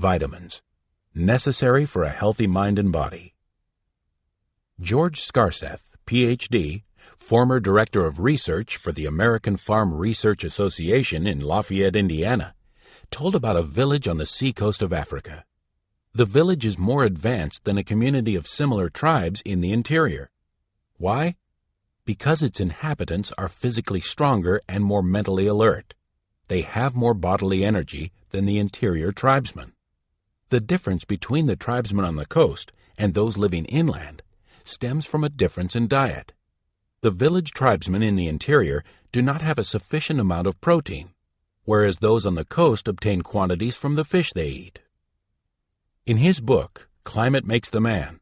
Vitamins, necessary for a healthy mind and body. George Scarseth, Ph.D., former Director of Research for the American Farm Research Association in Lafayette, Indiana, told about a village on the seacoast of Africa. The village is more advanced than a community of similar tribes in the interior. Why? Because its inhabitants are physically stronger and more mentally alert. They have more bodily energy than the interior tribesmen. The difference between the tribesmen on the coast and those living inland stems from a difference in diet. The village tribesmen in the interior do not have a sufficient amount of protein, whereas those on the coast obtain quantities from the fish they eat. In his book, Climate Makes the Man,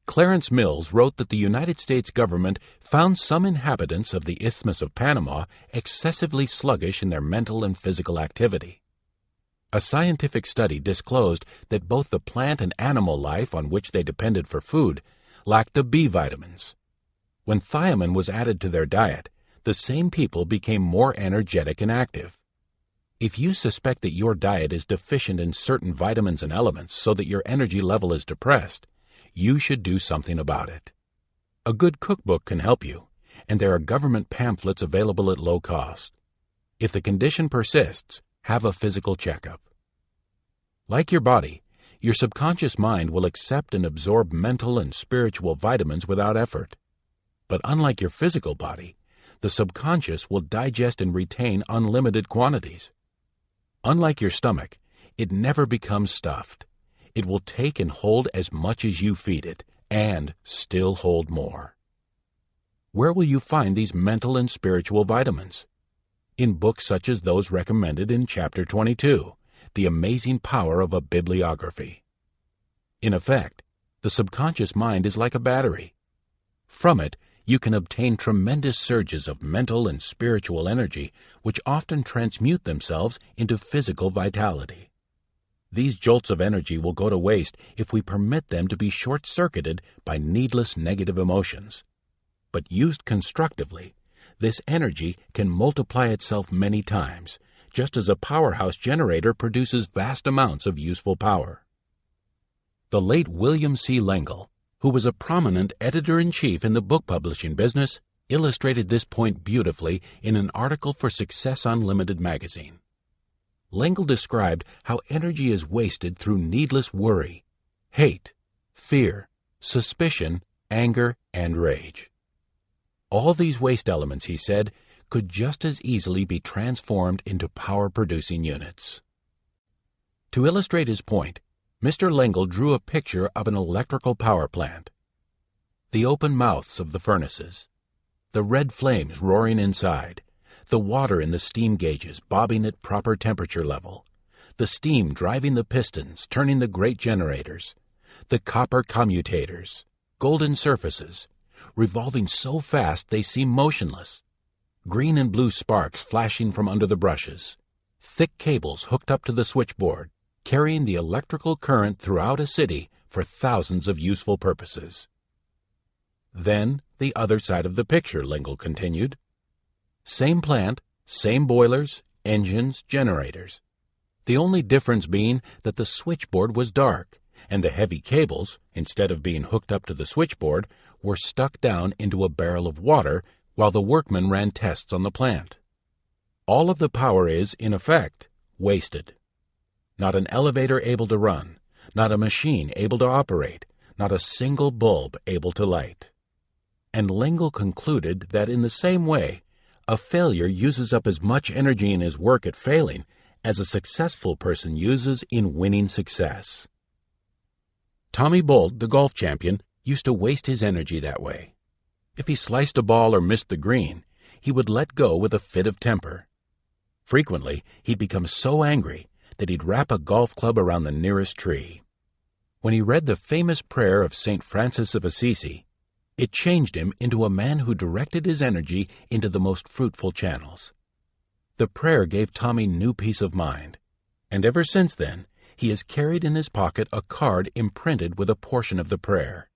Clarence Mills wrote that the United States government found some inhabitants of the Isthmus of Panama excessively sluggish in their mental and physical activity. A scientific study disclosed that both the plant and animal life on which they depended for food lacked the B vitamins. When thiamine was added to their diet, the same people became more energetic and active. If you suspect that your diet is deficient in certain vitamins and elements so that your energy level is depressed, you should do something about it. A good cookbook can help you, and there are government pamphlets available at low cost. If the condition persists, have a physical checkup. Like your body, your subconscious mind will accept and absorb mental and spiritual vitamins without effort. But unlike your physical body, the subconscious will digest and retain unlimited quantities. Unlike your stomach, it never becomes stuffed. It will take and hold as much as you feed it, and still hold more. Where will you find these mental and spiritual vitamins? In books such as those recommended in Chapter 22, The Amazing Power of a Bibliography. In effect, the subconscious mind is like a battery. From it, you can obtain tremendous surges of mental and spiritual energy which often transmute themselves into physical vitality. These jolts of energy will go to waste if we permit them to be short-circuited by needless negative emotions. But used constructively, this energy can multiply itself many times, just as a powerhouse generator produces vast amounts of useful power. The late William C. L'Engle, who was a prominent editor-in-chief in the book publishing business, illustrated this point beautifully in an article for Success Unlimited magazine. L'Engle described how energy is wasted through needless worry, hate, fear, suspicion, anger, and rage. All these waste elements, he said, could just as easily be transformed into power-producing units. To illustrate his point, Mr. L'Engle drew a picture of an electrical power plant. The open mouths of the furnaces, the red flames roaring inside, the water in the steam gauges bobbing at proper temperature level, the steam driving the pistons, turning the great generators, the copper commutators, golden surfaces, revolving so fast they seem motionless, green and blue sparks flashing from under the brushes, thick cables hooked up to the switchboard, carrying the electrical current throughout a city for thousands of useful purposes. Then, the other side of the picture, L'Engle continued. Same plant, same boilers, engines, generators. The only difference being that the switchboard was dark, and the heavy cables, instead of being hooked up to the switchboard, were stuck down into a barrel of water while the workmen ran tests on the plant. All of the power is, in effect, wasted. Not an elevator able to run, not a machine able to operate, not a single bulb able to light. And L'Engle concluded that in the same way, a failure uses up as much energy in his work at failing as a successful person uses in winning success. Tommy Bolt, the golf champion, used to waste his energy that way. If he sliced a ball or missed the green, he would let go with a fit of temper. Frequently, he'd become so angry that he'd wrap a golf club around the nearest tree. When he read the famous prayer of St. Francis of Assisi, it changed him into a man who directed his energy into the most fruitful channels. The prayer gave Tommy new peace of mind, and ever since then, he has carried in his pocket a card imprinted with a portion of the prayer.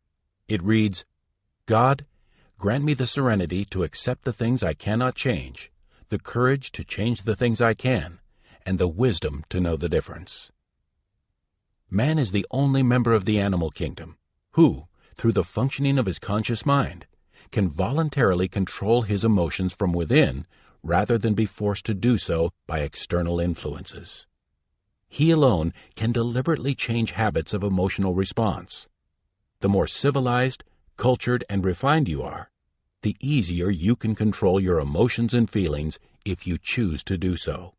It reads, "God, grant me the serenity to accept the things I cannot change, the courage to change the things I can, and the wisdom to know the difference." Man is the only member of the animal kingdom who, through the functioning of his conscious mind, can voluntarily control his emotions from within rather than be forced to do so by external influences. He alone can deliberately change habits of emotional response. The more civilized, cultured, and refined you are, the easier you can control your emotions and feelings if you choose to do so.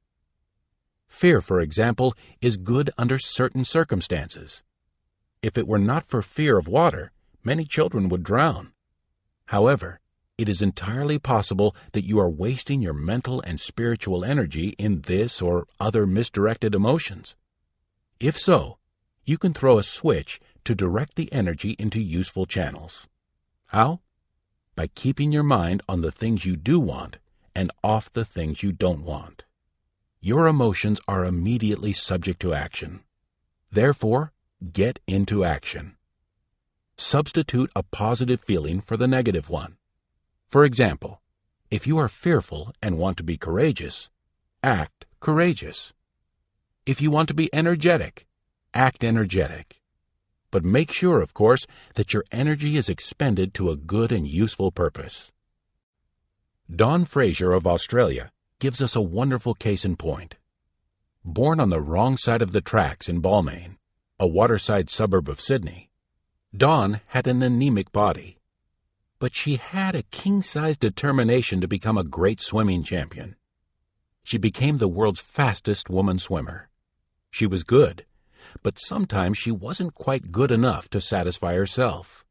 Fear, for example, is good under certain circumstances. If it were not for fear of water, many children would drown. However, it is entirely possible that you are wasting your mental and spiritual energy in this or other misdirected emotions. If so, you can throw a switch to direct the energy into useful channels. How? By keeping your mind on the things you do want and off the things you don't want. Your emotions are immediately subject to action. Therefore, get into action. Substitute a positive feeling for the negative one. For example, if you are fearful and want to be courageous, act courageous. If you want to be energetic, act energetic. But make sure, of course, that your energy is expended to a good and useful purpose. Don Fraser of Australia gives us a wonderful case in point. Born on the wrong side of the tracks in Balmain, a waterside suburb of Sydney, Dawn had an anemic body. But she had a king-sized determination to become a great swimming champion. She became the world's fastest woman swimmer. She was good, but sometimes she wasn't quite good enough to satisfy herself.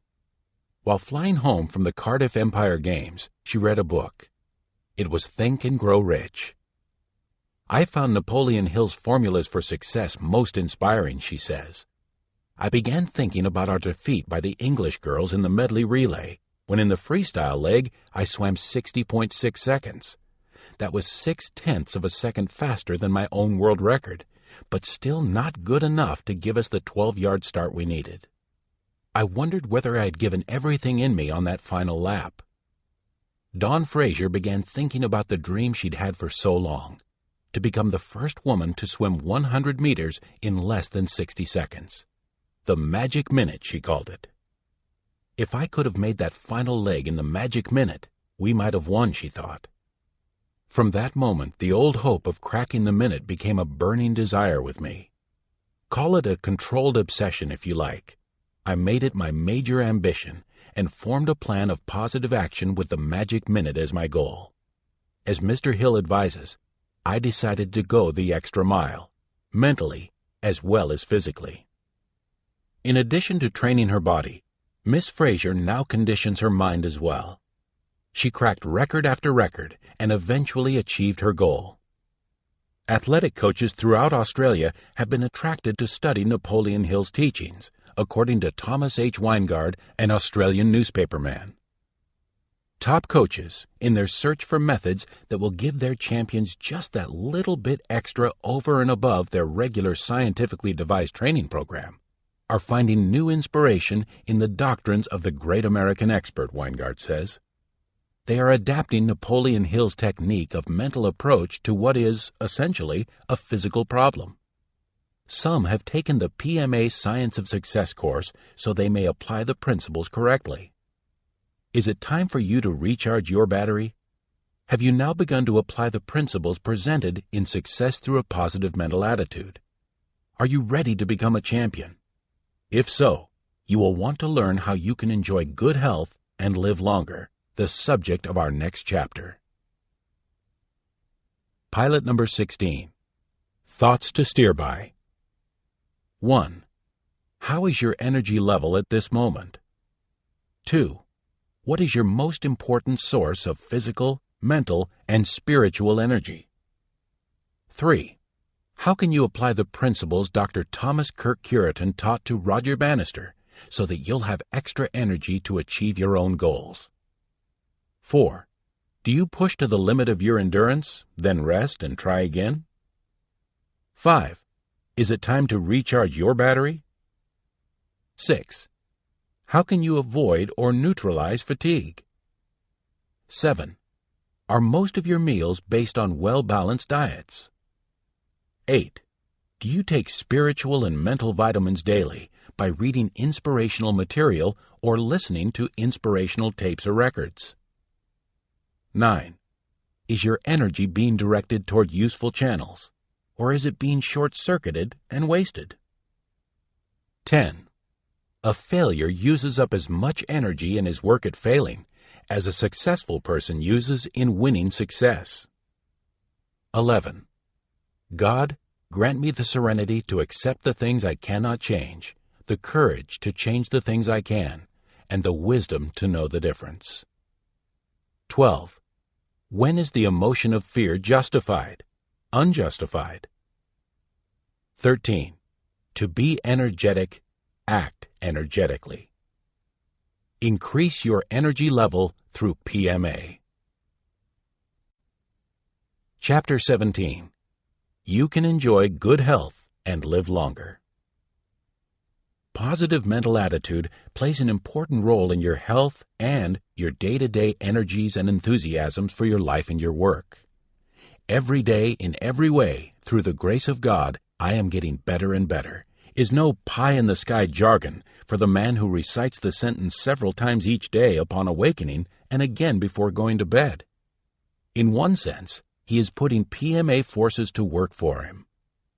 While flying home from the Cardiff Empire Games, she read a book. It was Think and Grow Rich. I found Napoleon Hill's formulas for success most inspiring, she says. I began thinking about our defeat by the English girls in the medley relay, when in the freestyle leg I swam 60.6 seconds. That was 0.6 of a second faster than my own world record, but still not good enough to give us the 12-yard start we needed. I wondered whether I had given everything in me on that final lap. Dawn Fraser began thinking about the dream she'd had for so long, to become the first woman to swim 100 meters in less than 60 seconds. The magic minute, she called it. If I could have made that final leg in the magic minute, we might have won, she thought. From that moment, the old hope of cracking the minute became a burning desire with me. Call it a controlled obsession if you like. I made it my major ambition and formed a plan of positive action with the magic minute as my goal. As Mr. Hill advises, I decided to go the extra mile, mentally as well as physically. In addition to training her body, Miss Fraser now conditions her mind as well. She cracked record after record and eventually achieved her goal. Athletic coaches throughout Australia have been attracted to study Napoleon Hill's teachings, according to Thomas H. Weingard, an Australian newspaperman. Top coaches, in their search for methods that will give their champions just that little bit extra over and above their regular scientifically devised training program, are finding new inspiration in the doctrines of the great American expert, Weingard says. They are adapting Napoleon Hill's technique of mental approach to what is, essentially, a physical problem. Some have taken the PMA Science of Success course so they may apply the principles correctly. Is it time for you to recharge your battery? Have you now begun to apply the principles presented in Success Through a Positive Mental Attitude? Are you ready to become a champion? If so, you will want to learn how you can enjoy good health and live longer, the subject of our next chapter. Pilot number 16. Thoughts to steer by. 1. How is your energy level at this moment? 2. What is your most important source of physical, mental, and spiritual energy? 3. How can you apply the principles Dr. Thomas Kirk Curitan taught to Roger Bannister so that you'll have extra energy to achieve your own goals? 4. Do you push to the limit of your endurance, then rest and try again? 5. Is it time to recharge your battery? 6. How can you avoid or neutralize fatigue? 7. Are most of your meals based on well-balanced diets? 8. Do you take spiritual and mental vitamins daily by reading inspirational material or listening to inspirational tapes or records? 9. Is your energy being directed toward useful channels, or is it being short-circuited and wasted? 10. A failure uses up as much energy in his work at failing as a successful person uses in winning success. 11. God, grant me the serenity to accept the things I cannot change, the courage to change the things I can, and the wisdom to know the difference. 12. When is the emotion of fear justified, unjustified? 13. To be energetic, act energetically. Increase your energy level through PMA. Chapter 17. You can enjoy good health and live longer. Positive mental attitude plays an important role in your health and your day-to-day energies and enthusiasms for your life and your work. Every day, in every way, through the grace of God, I am getting better and better, is no pie-in-the-sky jargon for the man who recites the sentence several times each day upon awakening and again before going to bed. In one sense, he is putting PMA forces to work for him.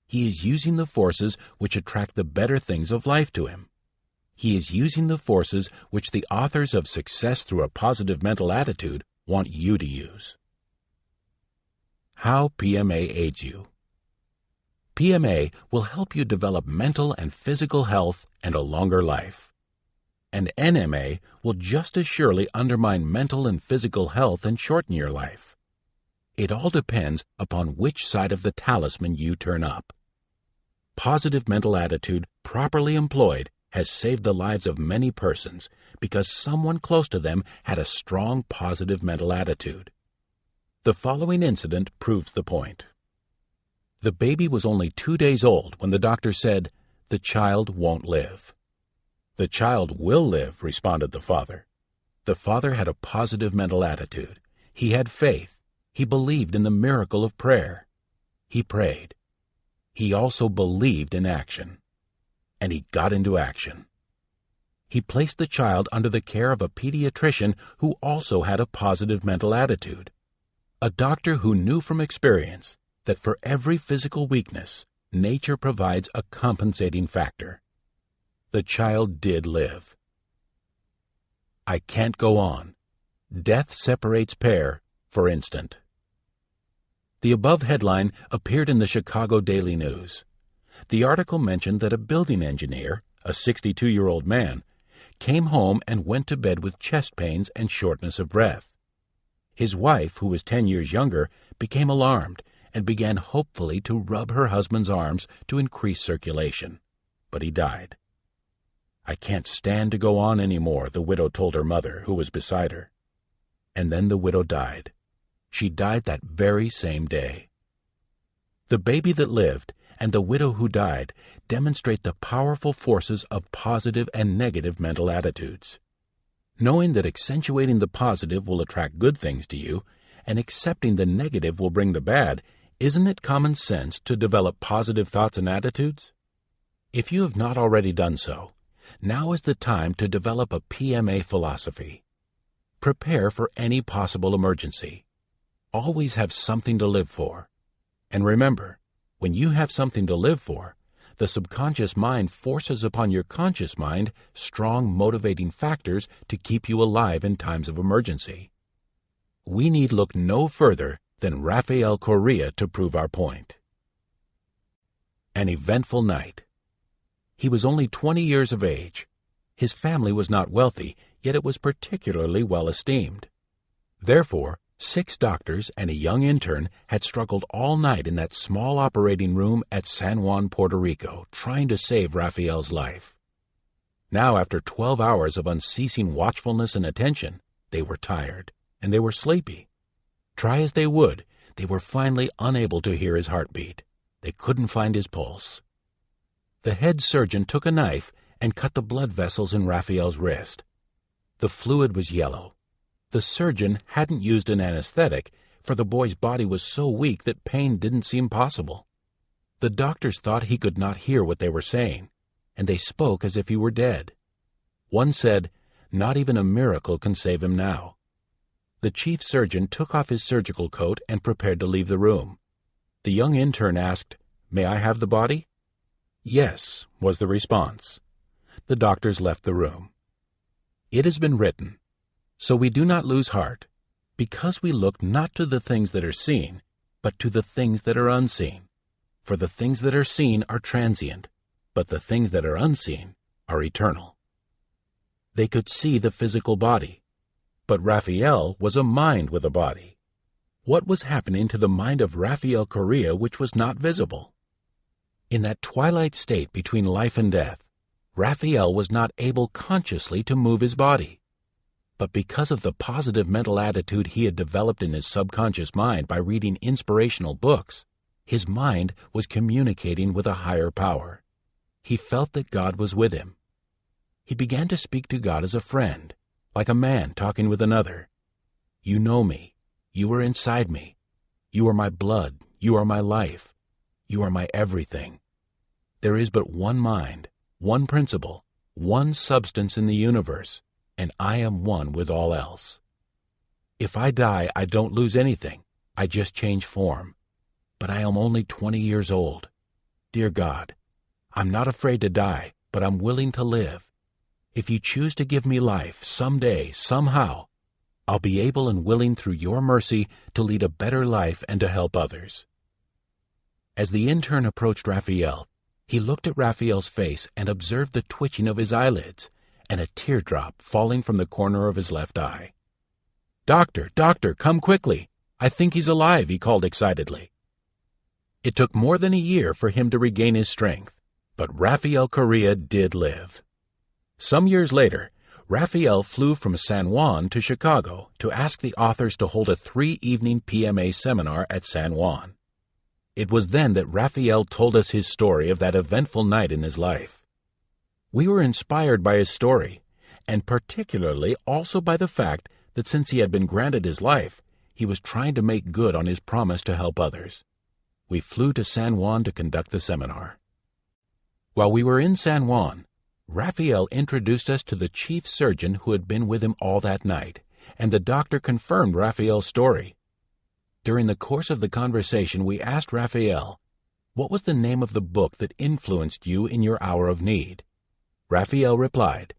He is using the forces which attract the better things of life to him. He is using the forces which the authors of Success Through a Positive Mental Attitude want you to use. How PMA aids you. PMA will help you develop mental and physical health and a longer life. And NMA will just as surely undermine mental and physical health and shorten your life. It all depends upon which side of the talisman you turn up. Positive mental attitude, properly employed, has saved the lives of many persons because someone close to them had a strong positive mental attitude. The following incident proves the point. The baby was only 2 days old when the doctor said, "The child won't live." "The child will live," responded the father. The father had a positive mental attitude. He had faith. He believed in the miracle of prayer. He prayed. He also believed in action. And he got into action. He placed the child under the care of a pediatrician who also had a positive mental attitude. A doctor who knew from experience that for every physical weakness, nature provides a compensating factor. The child did live. I can't go on. Death separates pair, for instant. The above headline appeared in the Chicago Daily News. The article mentioned that a building engineer, a 62-year-old man, came home and went to bed with chest pains and shortness of breath. His wife, who was 10 years younger, became alarmed and began hopefully to rub her husband's arms to increase circulation. But he died. "I can't stand to go on any more," the widow told her mother, who was beside her. And then the widow died. She died that very same day. The baby that lived and the widow who died demonstrate the powerful forces of positive and negative mental attitudes. Knowing that accentuating the positive will attract good things to you and accepting the negative will bring the bad, isn't it common sense to develop positive thoughts and attitudes? If you have not already done so, now is the time to develop a PMA philosophy. Prepare for any possible emergency. Always have something to live for. And remember, when you have something to live for, the subconscious mind forces upon your conscious mind strong motivating factors to keep you alive in times of emergency. We need look no further than Rafael Correa to prove our point. An eventful night. He was only 20 years of age. His family was not wealthy, yet it was particularly well esteemed. Therefore, 6 doctors and a young intern had struggled all night in that small operating room at San Juan, Puerto Rico, trying to save Rafael's life. Now, after 12 hours of unceasing watchfulness and attention, they were tired, and they were sleepy. Try as they would, they were finally unable to hear his heartbeat. They couldn't find his pulse. The head surgeon took a knife and cut the blood vessels in Rafael's wrist. The fluid was yellow. The surgeon hadn't used an anesthetic, for the boy's body was so weak that pain didn't seem possible. The doctors thought he could not hear what they were saying, and they spoke as if he were dead. One said, "Not even a miracle can save him now." The chief surgeon took off his surgical coat and prepared to leave the room. The young intern asked, "May I have the body?" "Yes," was the response. The doctors left the room. It has been written, "So we do not lose heart, because we look not to the things that are seen, but to the things that are unseen. For the things that are seen are transient, but the things that are unseen are eternal." They could see the physical body, but Raphael was a mind with a body. What was happening to the mind of Raphael Correa which was not visible? In that twilight state between life and death, Raphael was not able consciously to move his body. But because of the positive mental attitude he had developed in his subconscious mind by reading inspirational books, his mind was communicating with a higher power. He felt that God was with him. He began to speak to God as a friend, like a man talking with another. "You know me. You are inside me. You are my blood. You are my life. You are my everything. There is but one mind, one principle, one substance in the universe, and I am one with all else. If I die, I don't lose anything. I just change form. But I am only 20 years old. Dear God, I'm not afraid to die, but I'm willing to live. If you choose to give me life someday, somehow, I'll be able and willing through your mercy to lead a better life and to help others." As the intern approached Raphael, he looked at Raphael's face and observed the twitching of his eyelids and a teardrop falling from the corner of his left eye. "Doctor, doctor, come quickly. I think he's alive," he called excitedly. It took more than a year for him to regain his strength, but Raphael Correa did live. Some years later, Raphael flew from San Juan to Chicago to ask the authors to hold a 3-evening PMA seminar at San Juan. It was then that Raphael told us his story of that eventful night in his life. We were inspired by his story, and particularly also by the fact that since he had been granted his life, he was trying to make good on his promise to help others. We flew to San Juan to conduct the seminar. While we were in San Juan, Raphael introduced us to the chief surgeon who had been with him all that night, and the doctor confirmed Raphael's story. During the course of the conversation, we asked Raphael, "What was the name of the book that influenced you in your hour of need?" Raphael replied,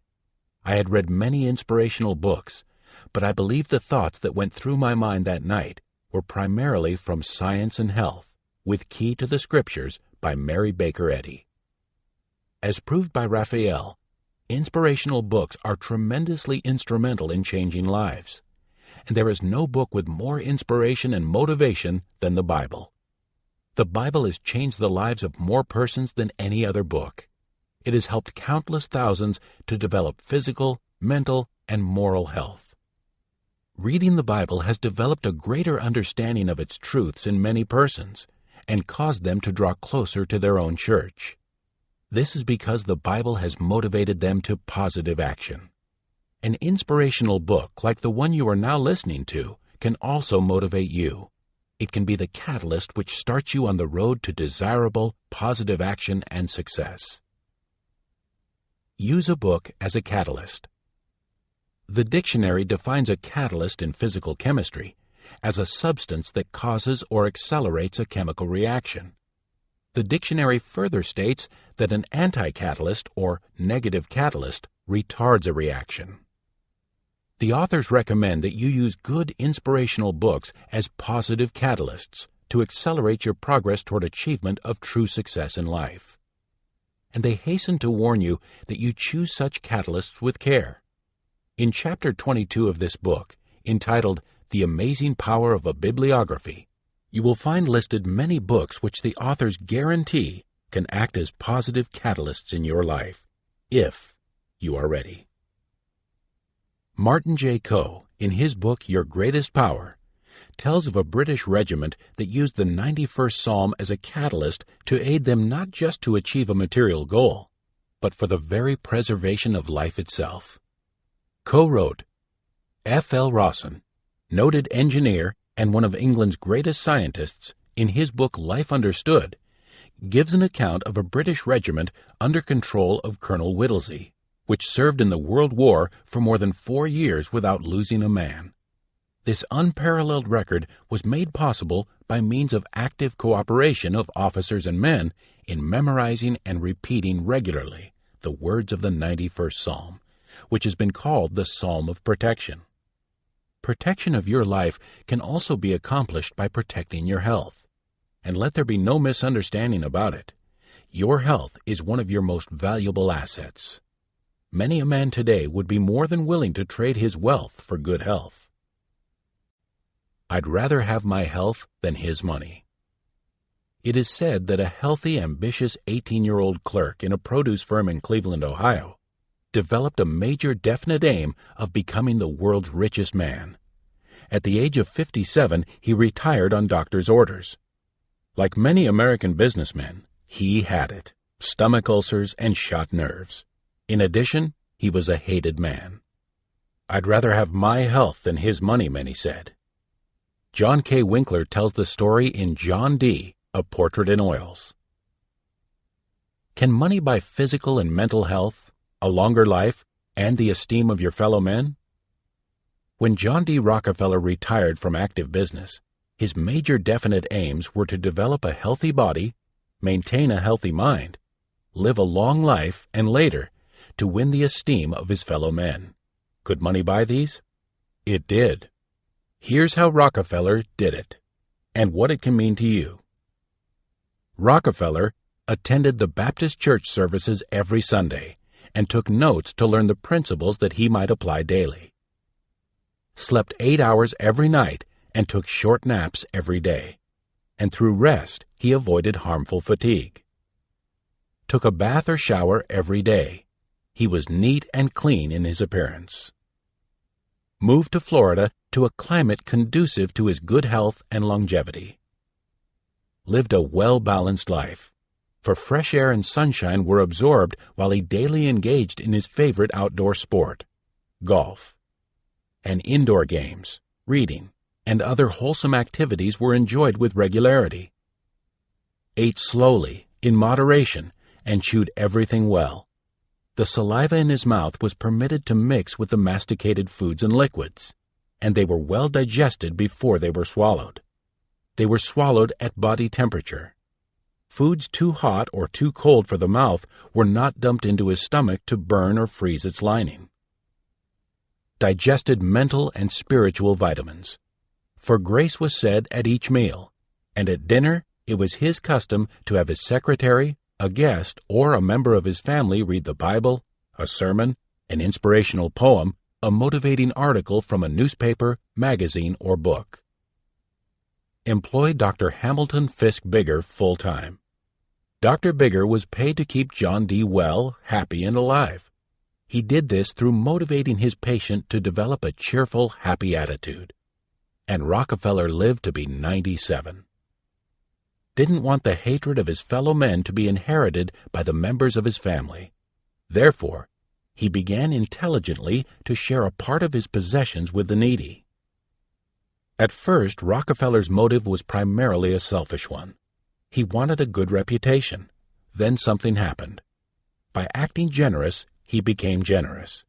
"I had read many inspirational books, but I believe the thoughts that went through my mind that night were primarily from Science and Health, with Key to the Scriptures by Mary Baker Eddy." As proved by Raphael, inspirational books are tremendously instrumental in changing lives, and there is no book with more inspiration and motivation than the Bible. The Bible has changed the lives of more persons than any other book. It has helped countless thousands to develop physical, mental, and moral health. Reading the Bible has developed a greater understanding of its truths in many persons and caused them to draw closer to their own church. This is because the Bible has motivated them to positive action. An inspirational book like the one you are now listening to can also motivate you. It can be the catalyst which starts you on the road to desirable, positive action and success. Use a book as a catalyst. The dictionary defines a catalyst in physical chemistry as a substance that causes or accelerates a chemical reaction. The dictionary further states that an anti-catalyst or negative catalyst retards a reaction. The authors recommend that you use good inspirational books as positive catalysts to accelerate your progress toward achievement of true success in life. And they hasten to warn you that you choose such catalysts with care. In Chapter 22 of this book, entitled The Amazing Power of a Bibliography, you will find listed many books which the authors guarantee can act as positive catalysts in your life, if you are ready. Martin J. Coe, in his book Your Greatest Power, tells of a British regiment that used the 91st Psalm as a catalyst to aid them not just to achieve a material goal, but for the very preservation of life itself. Coe wrote, F. L. Rawson, noted engineer and one of England's greatest scientists, in his book Life Understood, gives an account of a British regiment under control of Colonel Whittlesey, which served in the World War for more than 4 years without losing a man. This unparalleled record was made possible by means of active cooperation of officers and men in memorizing and repeating regularly the words of the 91st Psalm, which has been called the Psalm of Protection. Protection of your life can also be accomplished by protecting your health. And let there be no misunderstanding about it. Your health is one of your most valuable assets. Many a man today would be more than willing to trade his wealth for good health. I'd rather have my health than his money. It is said that a healthy, ambitious 18-year-old clerk in a produce firm in Cleveland, Ohio, developed a major definite aim of becoming the world's richest man. At the age of 57, he retired on doctor's orders. Like many American businessmen, he had it, stomach ulcers and shot nerves. In addition, he was a hated man. I'd rather have my health than his money, many said. John K. Winkler tells the story in John D., A Portrait in Oils. Can money buy physical and mental health, a longer life, and the esteem of your fellow men? When John D. Rockefeller retired from active business, his major definite aims were to develop a healthy body, maintain a healthy mind, live a long life, and later, to win the esteem of his fellow men. Could money buy these? It did. Here's how Rockefeller did it, and what it can mean to you. Rockefeller attended the Baptist church services every Sunday and took notes to learn the principles that he might apply daily. Slept 8 hours every night and took short naps every day, and through rest he avoided harmful fatigue. Took a bath or shower every day. He was neat and clean in his appearance. Moved to Florida to a climate conducive to his good health and longevity. Lived a well-balanced life, for fresh air and sunshine were absorbed while he daily engaged in his favorite outdoor sport, golf. And indoor games, reading, and other wholesome activities were enjoyed with regularity. Ate slowly, in moderation, and chewed everything well. The saliva in his mouth was permitted to mix with the masticated foods and liquids, and they were well digested before they were swallowed. They were swallowed at body temperature. Foods too hot or too cold for the mouth were not dumped into his stomach to burn or freeze its lining. Digested mental and spiritual vitamins. For grace was said at each meal, and at dinner it was his custom to have his secretary, a guest, or a member of his family read the Bible, a sermon, an inspirational poem, a motivating article from a newspaper, magazine, or book. Employed Dr. Hamilton Fisk Bigger full-time. Dr. Bigger was paid to keep John D. well, happy, and alive. He did this through motivating his patient to develop a cheerful, happy attitude. And Rockefeller lived to be 97. Didn't want the hatred of his fellow men to be inherited by the members of his family. Therefore, he began intelligently to share a part of his possessions with the needy. At first, Rockefeller's motive was primarily a selfish one. He wanted a good reputation. Then something happened. By acting generous, he became generous.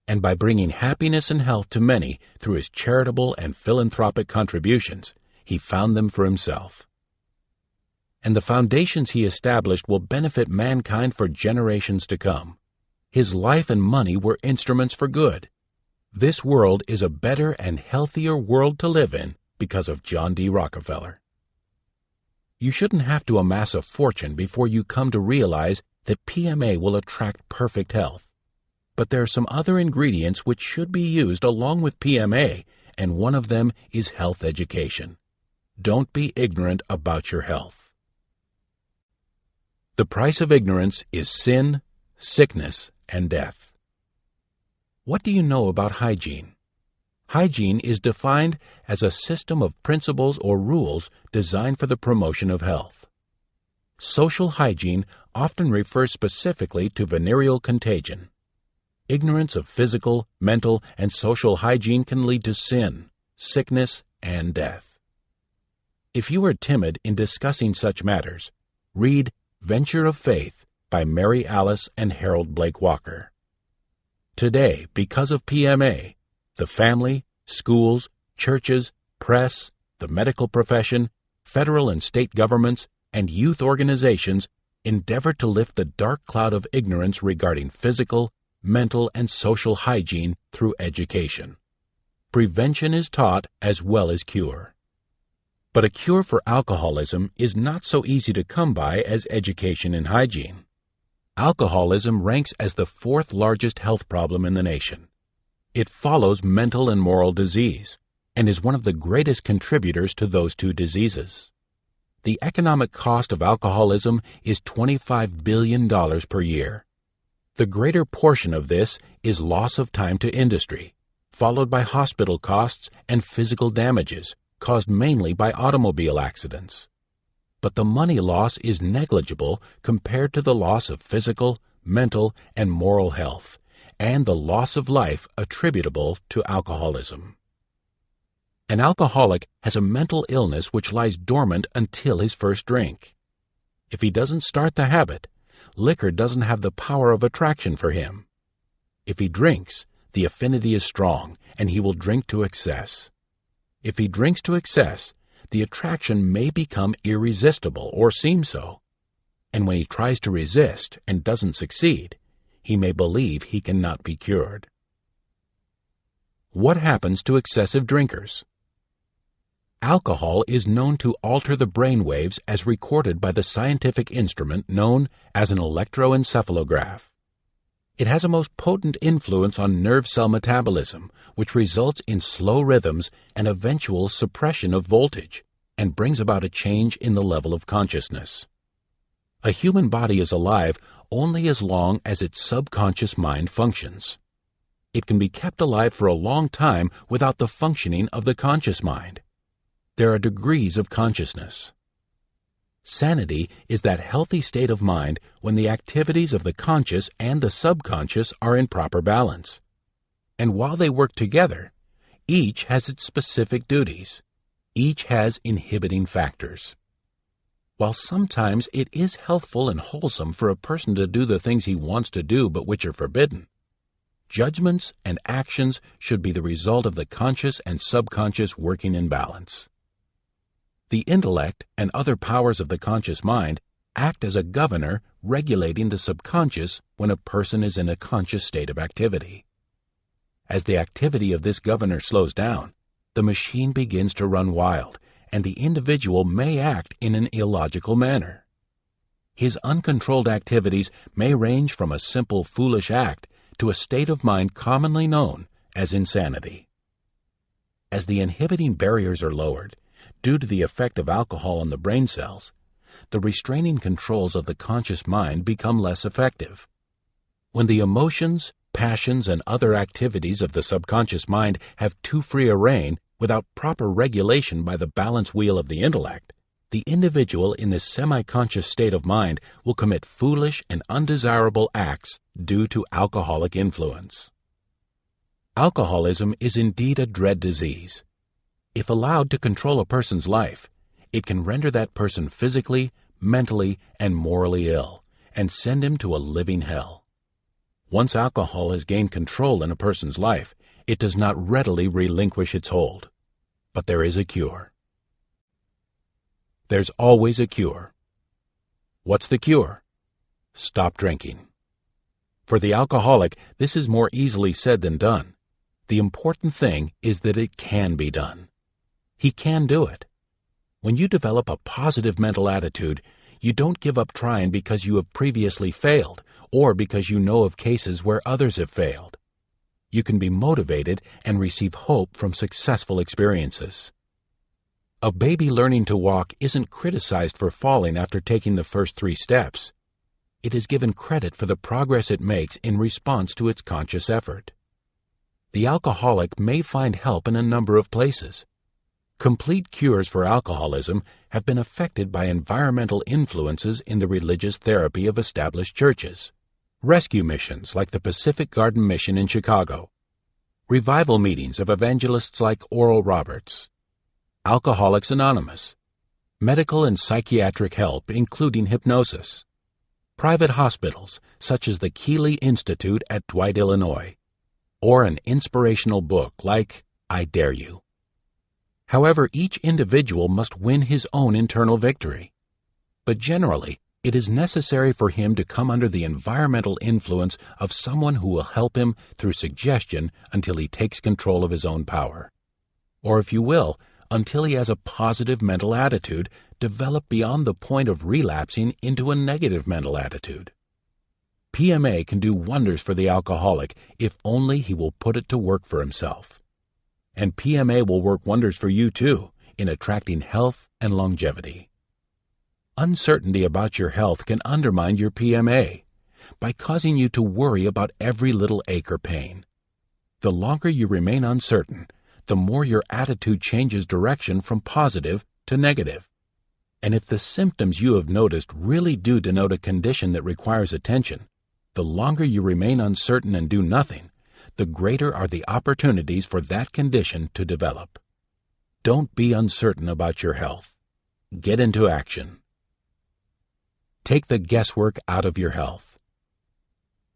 And by bringing happiness and health to many through his charitable and philanthropic contributions, he found them for himself. And the foundations he established will benefit mankind for generations to come. His life and money were instruments for good. This world is a better and healthier world to live in because of John D. Rockefeller. You shouldn't have to amass a fortune before you come to realize that PMA will attract perfect health. But there are some other ingredients which should be used along with PMA, and one of them is health education. Don't be ignorant about your health. The price of ignorance is sin, sickness, and death. What do you know about hygiene? Hygiene is defined as a system of principles or rules designed for the promotion of health. Social hygiene often refers specifically to venereal contagion. Ignorance of physical, mental, and social hygiene can lead to sin, sickness, and death. If you are timid in discussing such matters, read Venture of Faith by Mary Alice and Harold Blake Walker. Today, because of PMA, the family, schools, churches, press, the medical profession, federal and state governments, and youth organizations endeavor to lift the dark cloud of ignorance regarding physical, mental, and social hygiene through education. Prevention is taught as well as cure. But a cure for alcoholism is not so easy to come by as education and hygiene. Alcoholism ranks as the fourth largest health problem in the nation. It follows mental and moral disease and is one of the greatest contributors to those two diseases. The economic cost of alcoholism is $25 billion per year. The greater portion of this is loss of time to industry, followed by hospital costs and physical damages caused mainly by automobile accidents. But the money loss is negligible compared to the loss of physical, mental, and moral health, and the loss of life attributable to alcoholism. An alcoholic has a mental illness which lies dormant until his first drink. If he doesn't start the habit, liquor doesn't have the power of attraction for him. If he drinks, the affinity is strong, and he will drink to excess. If he drinks to excess, the attraction may become irresistible or seem so. And when he tries to resist and doesn't succeed, he may believe he cannot be cured. What happens to excessive drinkers? Alcohol is known to alter the brain waves as recorded by the scientific instrument known as an electroencephalograph. It has a most potent influence on nerve cell metabolism, which results in slow rhythms and eventual suppression of voltage, and brings about a change in the level of consciousness. A human body is alive only as long as its subconscious mind functions. It can be kept alive for a long time without the functioning of the conscious mind. There are degrees of consciousness. Sanity is that healthy state of mind when the activities of the conscious and the subconscious are in proper balance. And while they work together, each has its specific duties. Each has inhibiting factors. While sometimes it is healthful and wholesome for a person to do the things he wants to do but which are forbidden, judgments and actions should be the result of the conscious and subconscious working in balance. The intellect and other powers of the conscious mind act as a governor regulating the subconscious when a person is in a conscious state of activity. As the activity of this governor slows down, the machine begins to run wild, and the individual may act in an illogical manner. His uncontrolled activities may range from a simple foolish act to a state of mind commonly known as insanity. As the inhibiting barriers are lowered, due to the effect of alcohol on the brain cells, the restraining controls of the conscious mind become less effective. When the emotions, passions, and other activities of the subconscious mind have too free a rein without proper regulation by the balance wheel of the intellect, the individual in this semi-conscious state of mind will commit foolish and undesirable acts due to alcoholic influence. Alcoholism is indeed a dread disease. If allowed to control a person's life, it can render that person physically, mentally, and morally ill, and send him to a living hell. Once alcohol has gained control in a person's life, it does not readily relinquish its hold. But there is a cure. There's always a cure. What's the cure? Stop drinking. For the alcoholic, this is more easily said than done. The important thing is that it can be done. He can do it. When you develop a positive mental attitude, you don't give up trying because you have previously failed or because you know of cases where others have failed. You can be motivated and receive hope from successful experiences. A baby learning to walk isn't criticized for falling after taking the first 3 steps. It is given credit for the progress it makes in response to its conscious effort. The alcoholic may find help in a number of places. Complete cures for alcoholism have been affected by environmental influences in the religious therapy of established churches, rescue missions like the Pacific Garden Mission in Chicago, revival meetings of evangelists like Oral Roberts, Alcoholics Anonymous, medical and psychiatric help including hypnosis, private hospitals such as the Keeley Institute at Dwight, Illinois, or an inspirational book like I Dare You. However, each individual must win his own internal victory. But generally, it is necessary for him to come under the environmental influence of someone who will help him through suggestion until he takes control of his own power. Or if you will, until he has a positive mental attitude developed beyond the point of relapsing into a negative mental attitude. PMA can do wonders for the alcoholic if only he will put it to work for himself. And PMA will work wonders for you too in attracting health and longevity. Uncertainty about your health can undermine your PMA by causing you to worry about every little ache or pain. The longer you remain uncertain, the more your attitude changes direction from positive to negative. And if the symptoms you have noticed really do denote a condition that requires attention, the longer you remain uncertain and do nothing, the greater are the opportunities for that condition to develop. Don't be uncertain about your health. Get into action. Take the guesswork out of your health.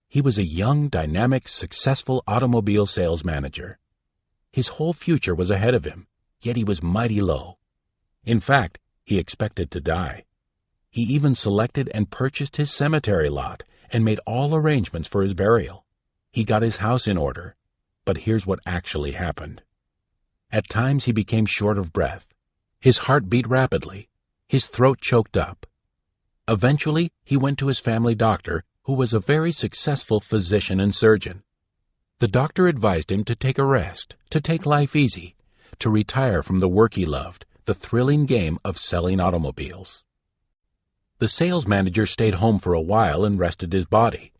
He was a young, dynamic, successful automobile sales manager. His whole future was ahead of him, yet he was mighty low. In fact, he expected to die. He even selected and purchased his cemetery lot and made all arrangements for his burial. He got his house in order. But here's what actually happened. At times he became short of breath. His heart beat rapidly. His throat choked up. Eventually, he went to his family doctor, who was a very successful physician and surgeon. The doctor advised him to take a rest, to take life easy, to retire from the work he loved, the thrilling game of selling automobiles. The sales manager stayed home for a while and rested his body,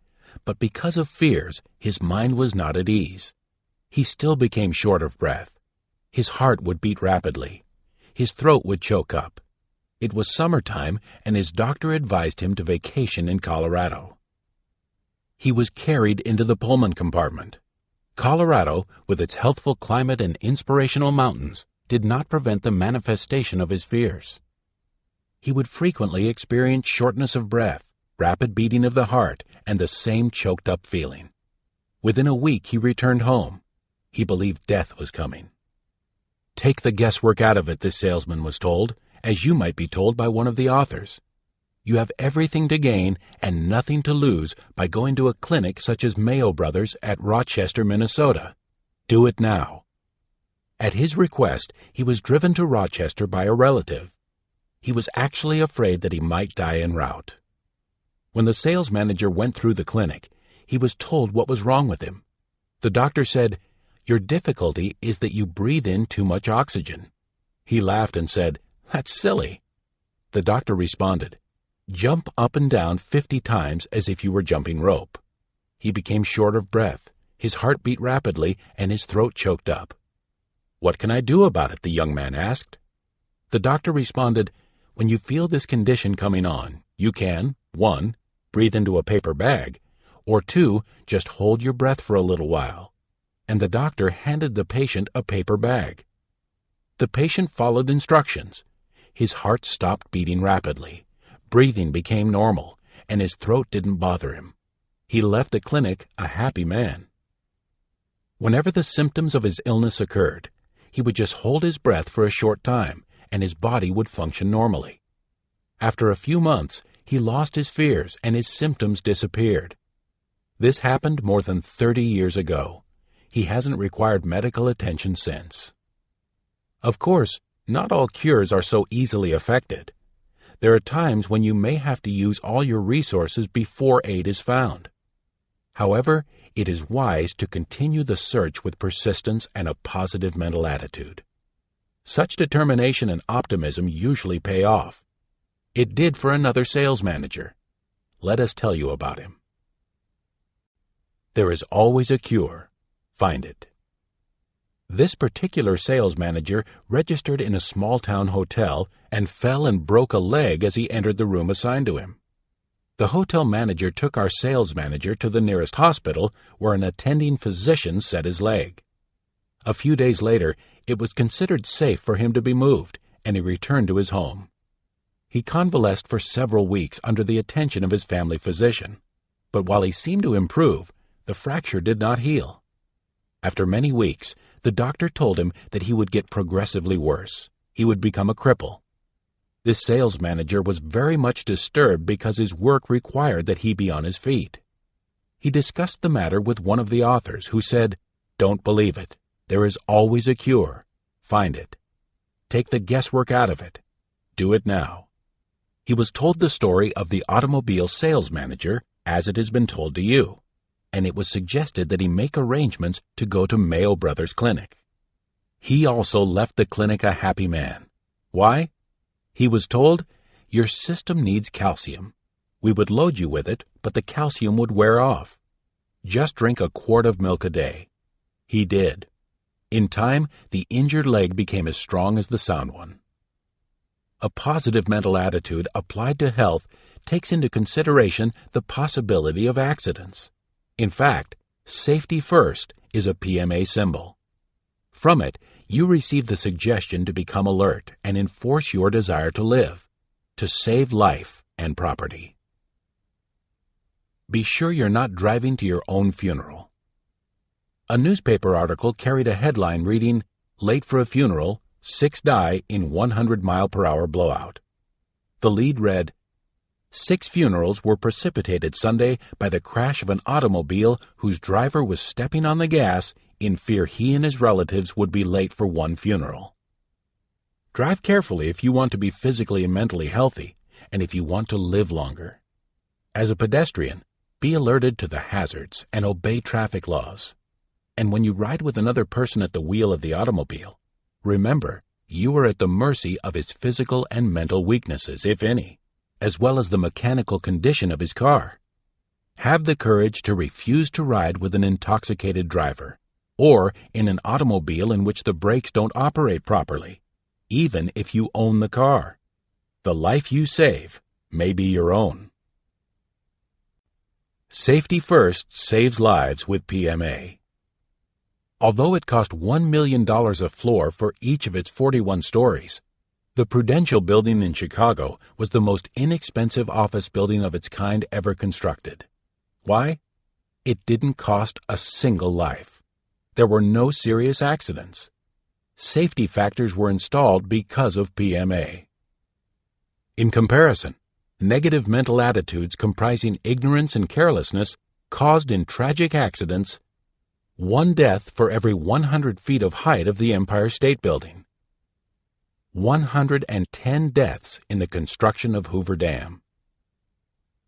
but because of fears, his mind was not at ease. He still became short of breath. His heart would beat rapidly. His throat would choke up. It was summertime, and his doctor advised him to vacation in Colorado. He was carried into the Pullman compartment. Colorado, with its healthful climate and inspirational mountains, did not prevent the manifestation of his fears. He would frequently experience shortness of breath, rapid beating of the heart, and the same choked-up feeling. Within a week he returned home. He believed death was coming. Take the guesswork out of it, this salesman was told, as you might be told by one of the authors. You have everything to gain and nothing to lose by going to a clinic such as Mayo Brothers at Rochester, Minnesota. Do it now. At his request, he was driven to Rochester by a relative. He was actually afraid that he might die en route. When the sales manager went through the clinic, he was told what was wrong with him. The doctor said, "Your difficulty is that you breathe in too much oxygen." He laughed and said, "That's silly." The doctor responded, "Jump up and down 50 times as if you were jumping rope." He became short of breath, his heart beat rapidly, and his throat choked up. "What can I do about it?" the young man asked. The doctor responded, "When you feel this condition coming on, you can, 1, breathe into a paper bag, or 2, just hold your breath for a little while." And the doctor handed the patient a paper bag. The patient followed instructions. His heart stopped beating rapidly. Breathing became normal, and his throat didn't bother him. He left the clinic a happy man. Whenever the symptoms of his illness occurred, he would just hold his breath for a short time, and his body would function normally. After a few months, he lost his fears and his symptoms disappeared. This happened more than 30 years ago. He hasn't required medical attention since. Of course, not all cures are so easily effected. There are times when you may have to use all your resources before aid is found. However, it is wise to continue the search with persistence and a positive mental attitude. Such determination and optimism usually pay off. It did for another sales manager. Let us tell you about him. There is always a cure. Find it. This particular sales manager registered in a small-town hotel and fell and broke a leg as he entered the room assigned to him. The hotel manager took our sales manager to the nearest hospital where an attending physician set his leg. A few days later, it was considered safe for him to be moved, and he returned to his home. He convalesced for several weeks under the attention of his family physician, but while he seemed to improve, the fracture did not heal. After many weeks, the doctor told him that he would get progressively worse. He would become a cripple. This sales manager was very much disturbed because his work required that he be on his feet. He discussed the matter with one of the authors, who said, "Don't believe it. There is always a cure. Find it. Take the guesswork out of it. Do it now." He was told the story of the automobile sales manager as it has been told to you, and it was suggested that he make arrangements to go to Mayo Brothers Clinic. He also left the clinic a happy man. Why? He was told, "Your system needs calcium. We would load you with it, but the calcium would wear off. Just drink a quart of milk a day." He did. In time, the injured leg became as strong as the sound one. A positive mental attitude applied to health takes into consideration the possibility of accidents. In fact, safety first is a PMA symbol. From it, you receive the suggestion to become alert and enforce your desire to live, to save life and property. Be sure you're not driving to your own funeral. A newspaper article carried a headline reading, "Late for a funeral, 6 die in 100-mile-per-hour blowout." The lead read, 6 funerals were precipitated Sunday by the crash of an automobile whose driver was stepping on the gas in fear he and his relatives would be late for one funeral. Drive carefully if you want to be physically and mentally healthy, and if you want to live longer. As a pedestrian, be alerted to the hazards and obey traffic laws. And when you ride with another person at the wheel of the automobile, remember, you are at the mercy of his physical and mental weaknesses, if any, as well as the mechanical condition of his car. Have the courage to refuse to ride with an intoxicated driver, or in an automobile in which the brakes don't operate properly, even if you own the car. The life you save may be your own. Safety first saves lives with PMA. Although it cost $1 million a floor for each of its 41 stories, the Prudential Building in Chicago was the most inexpensive office building of its kind ever constructed. Why? It didn't cost a single life. There were no serious accidents. Safety factors were installed because of PMA. In comparison, negative mental attitudes comprising ignorance and carelessness caused in tragic accidents 1 death for every 100 feet of height of the Empire State Building, 110 deaths in the construction of Hoover Dam,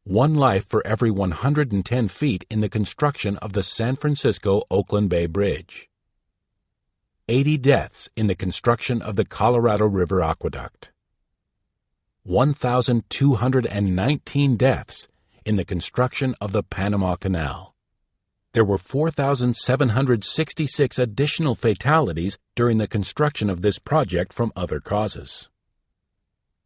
1 life for every 110 feet in the construction of the San Francisco-Oakland Bay Bridge, 80 deaths in the construction of the Colorado River Aqueduct, 1,219 deaths in the construction of the Panama Canal. There were 4,766 additional fatalities during the construction of this project from other causes.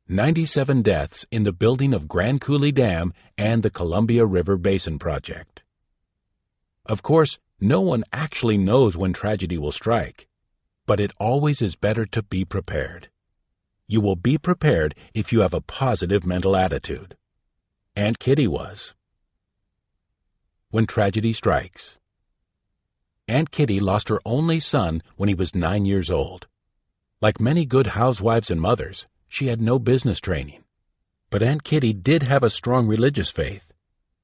97 deaths in the building of Grand Coulee Dam and the Columbia River Basin Project. Of course, no one actually knows when tragedy will strike, but it always is better to be prepared. You will be prepared if you have a positive mental attitude. Aunt Kitty was. When tragedy strikes. Aunt Kitty lost her only son when he was 9 years old. Like many good housewives and mothers, she had no business training. But Aunt Kitty did have a strong religious faith.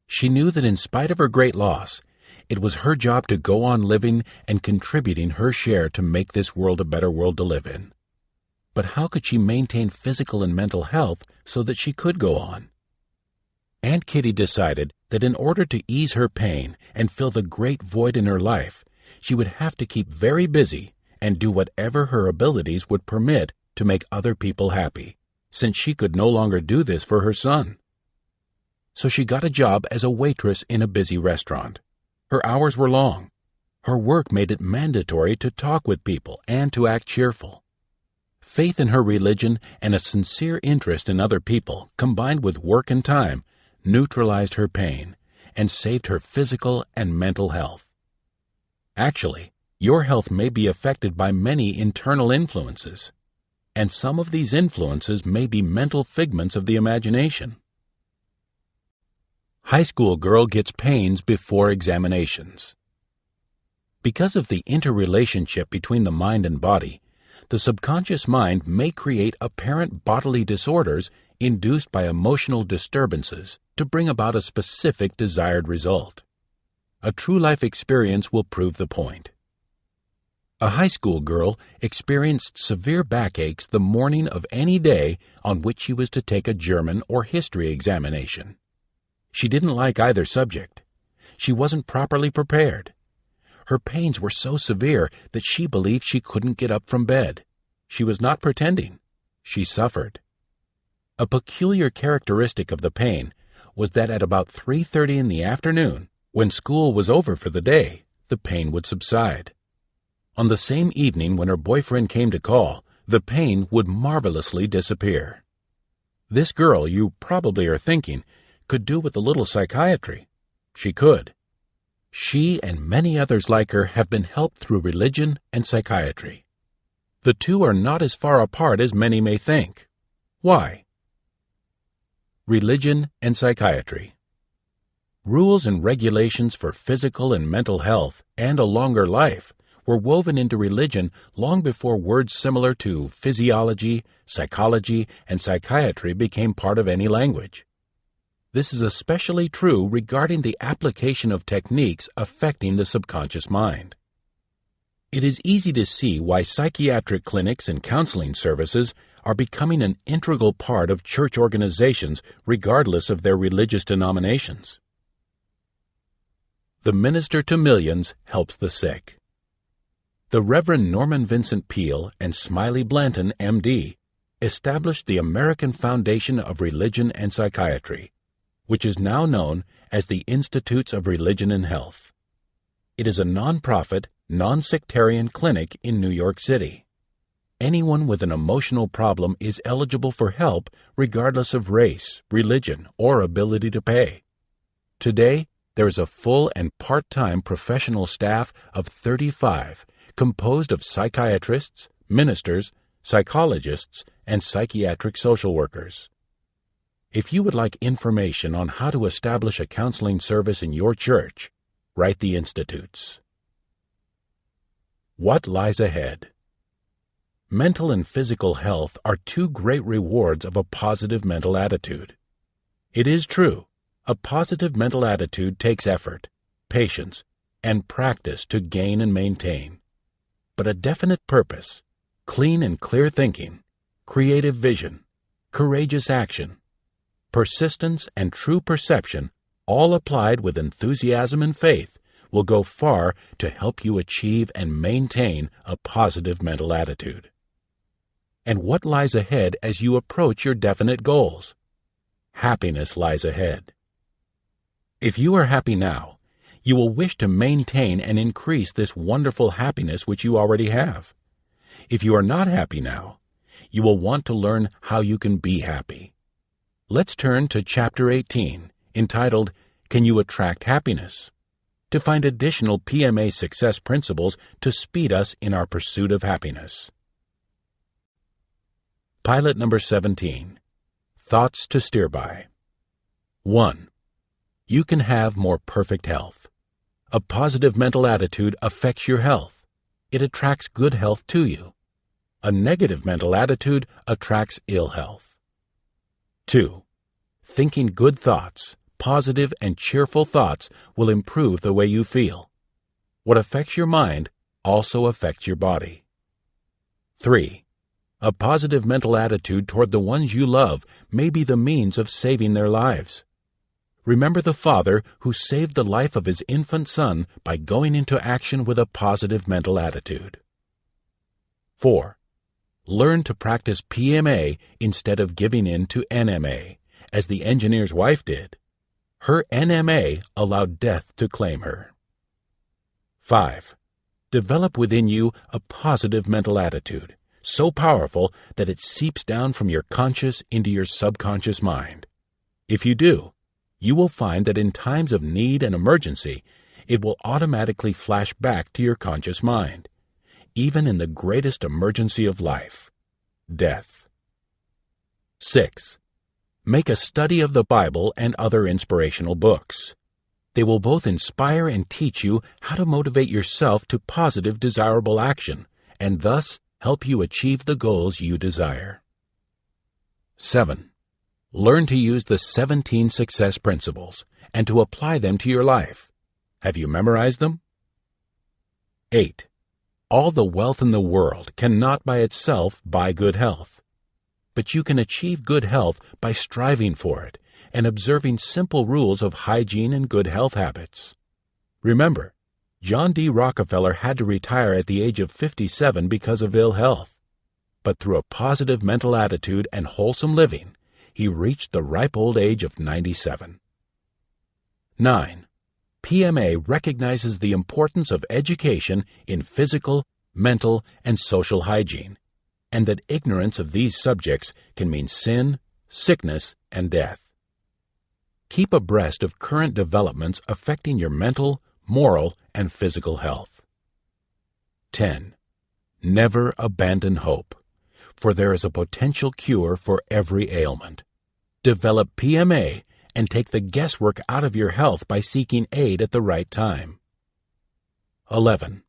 She knew that in spite of her great loss, it was her job to go on living and contributing her share to make this world a better world to live in. But how could she maintain physical and mental health so that she could go on? Aunt Kitty decided that in order to ease her pain and fill the great void in her life, she would have to keep very busy and do whatever her abilities would permit to make other people happy, since she could no longer do this for her son. So she got a job as a waitress in a busy restaurant. Her hours were long. Her work made it mandatory to talk with people and to act cheerful. Faith in her religion and a sincere interest in other people, combined with work and time, neutralized her pain and saved her physical and mental health. Actually, your health may be affected by many internal influences. and some of these influences may be mental figments of the imagination. High school girl gets pains before examinations. Because of the interrelationship between the mind and body, the subconscious mind may create apparent bodily disorders induced by emotional disturbances to bring about a specific desired result. A true life experience will prove the point. A high school girl experienced severe backaches the morning of any day on which she was to take a German or history examination. She didn't like either subject. She wasn't properly prepared. Her pains were so severe that she believed she couldn't get up from bed. She was not pretending. She suffered. A peculiar characteristic of the pain was that at about 3:30 in the afternoon, when school was over for the day, the pain would subside. On the same evening when her boyfriend came to call, the pain would marvelously disappear. This girl, you probably are thinking, could do with a little psychiatry. She could. She and many others like her have been helped through religion and psychiatry. The two are not as far apart as many may think. Why? Religion and psychiatry. Rules and regulations for physical and mental health and a longer life were woven into religion long before words similar to physiology, psychology, and psychiatry became part of any language. This is especially true regarding the application of techniques affecting the subconscious mind. It is easy to see why psychiatric clinics and counseling services are becoming an integral part of church organizations regardless of their religious denominations. The minister to millions helps the sick. The Reverend Norman Vincent Peale and Smiley Blanton, M.D., established the American Foundation of Religion and Psychiatry, which is now known as the Institutes of Religion and Health. It is a non-profit, non-sectarian clinic in New York City. Anyone with an emotional problem is eligible for help regardless of race, religion, or ability to pay. Today, there is a full and part-time professional staff of 35 composed of psychiatrists, ministers, psychologists, and psychiatric social workers. If you would like information on how to establish a counseling service in your church, write the Institutes. What lies ahead? Mental and physical health are two great rewards of a positive mental attitude. It is true, a positive mental attitude takes effort, patience, and practice to gain and maintain. But a definite purpose, clean and clear thinking, creative vision, courageous action, persistence, and true perception, all applied with enthusiasm and faith, will go far to help you achieve and maintain a positive mental attitude. And what lies ahead as you approach your definite goals? Happiness lies ahead. If you are happy now, you will wish to maintain and increase this wonderful happiness which you already have. If you are not happy now, you will want to learn how you can be happy. Let's turn to Chapter 18, entitled, Can You Attract Happiness?, to find additional PMA success principles to speed us in our pursuit of happiness. Pilot number 17. Thoughts to steer by. 1. You can have more perfect health. A positive mental attitude affects your health. It attracts good health to you. A negative mental attitude attracts ill health. 2. Thinking good thoughts, positive and cheerful thoughts, will improve the way you feel. What affects your mind also affects your body. 3. A positive mental attitude toward the ones you love may be the means of saving their lives. Remember the father who saved the life of his infant son by going into action with a positive mental attitude. 4. Learn to practice PMA instead of giving in to NMA, as the engineer's wife did. Her NMA allowed death to claim her. 5. Develop within you a positive mental attitude, so powerful that it seeps down from your conscious into your subconscious mind. If you do, you will find that in times of need and emergency, it will automatically flash back to your conscious mind, even in the greatest emergency of life. death. 6. Make a study of the Bible and other inspirational books. They will both inspire and teach you how to motivate yourself to positive, desirable action, and thus help you achieve the goals you desire. 7. Learn to use the 17 success principles and to apply them to your life. Have you memorized them? 8. All the wealth in the world cannot by itself buy good health, but you can achieve good health by striving for it and observing simple rules of hygiene and good health habits. Remember, John D. Rockefeller had to retire at the age of 57 because of ill health, but through a positive mental attitude and wholesome living, he reached the ripe old age of 97. 9. PMA recognizes the importance of education in physical, mental, and social hygiene, and that ignorance of these subjects can mean sin, sickness, and death. Keep abreast of current developments affecting your mental, moral, and physical health. 10. Never abandon hope, for there is a potential cure for every ailment. Develop PMA and take the guesswork out of your health by seeking aid at the right time. 11.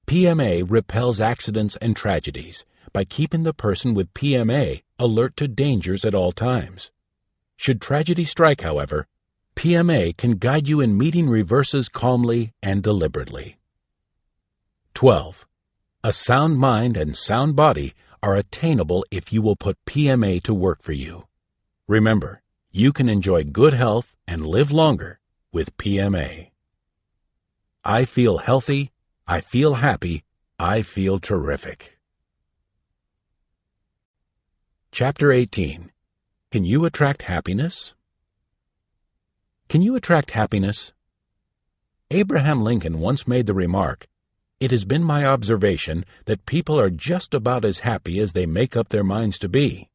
PMA repels accidents and tragedies by keeping the person with PMA alert to dangers at all times. Should tragedy strike, however, PMA can guide you in meeting reverses calmly and deliberately. 12. A sound mind and sound body are attainable if you will put PMA to work for you. Remember, you can enjoy good health and live longer with PMA. I feel healthy, I feel happy, I feel terrific. Chapter 18. Can you attract happiness? Can you attract happiness? Abraham Lincoln once made the remark, "It has been my observation that people are just about as happy as they make up their minds to be."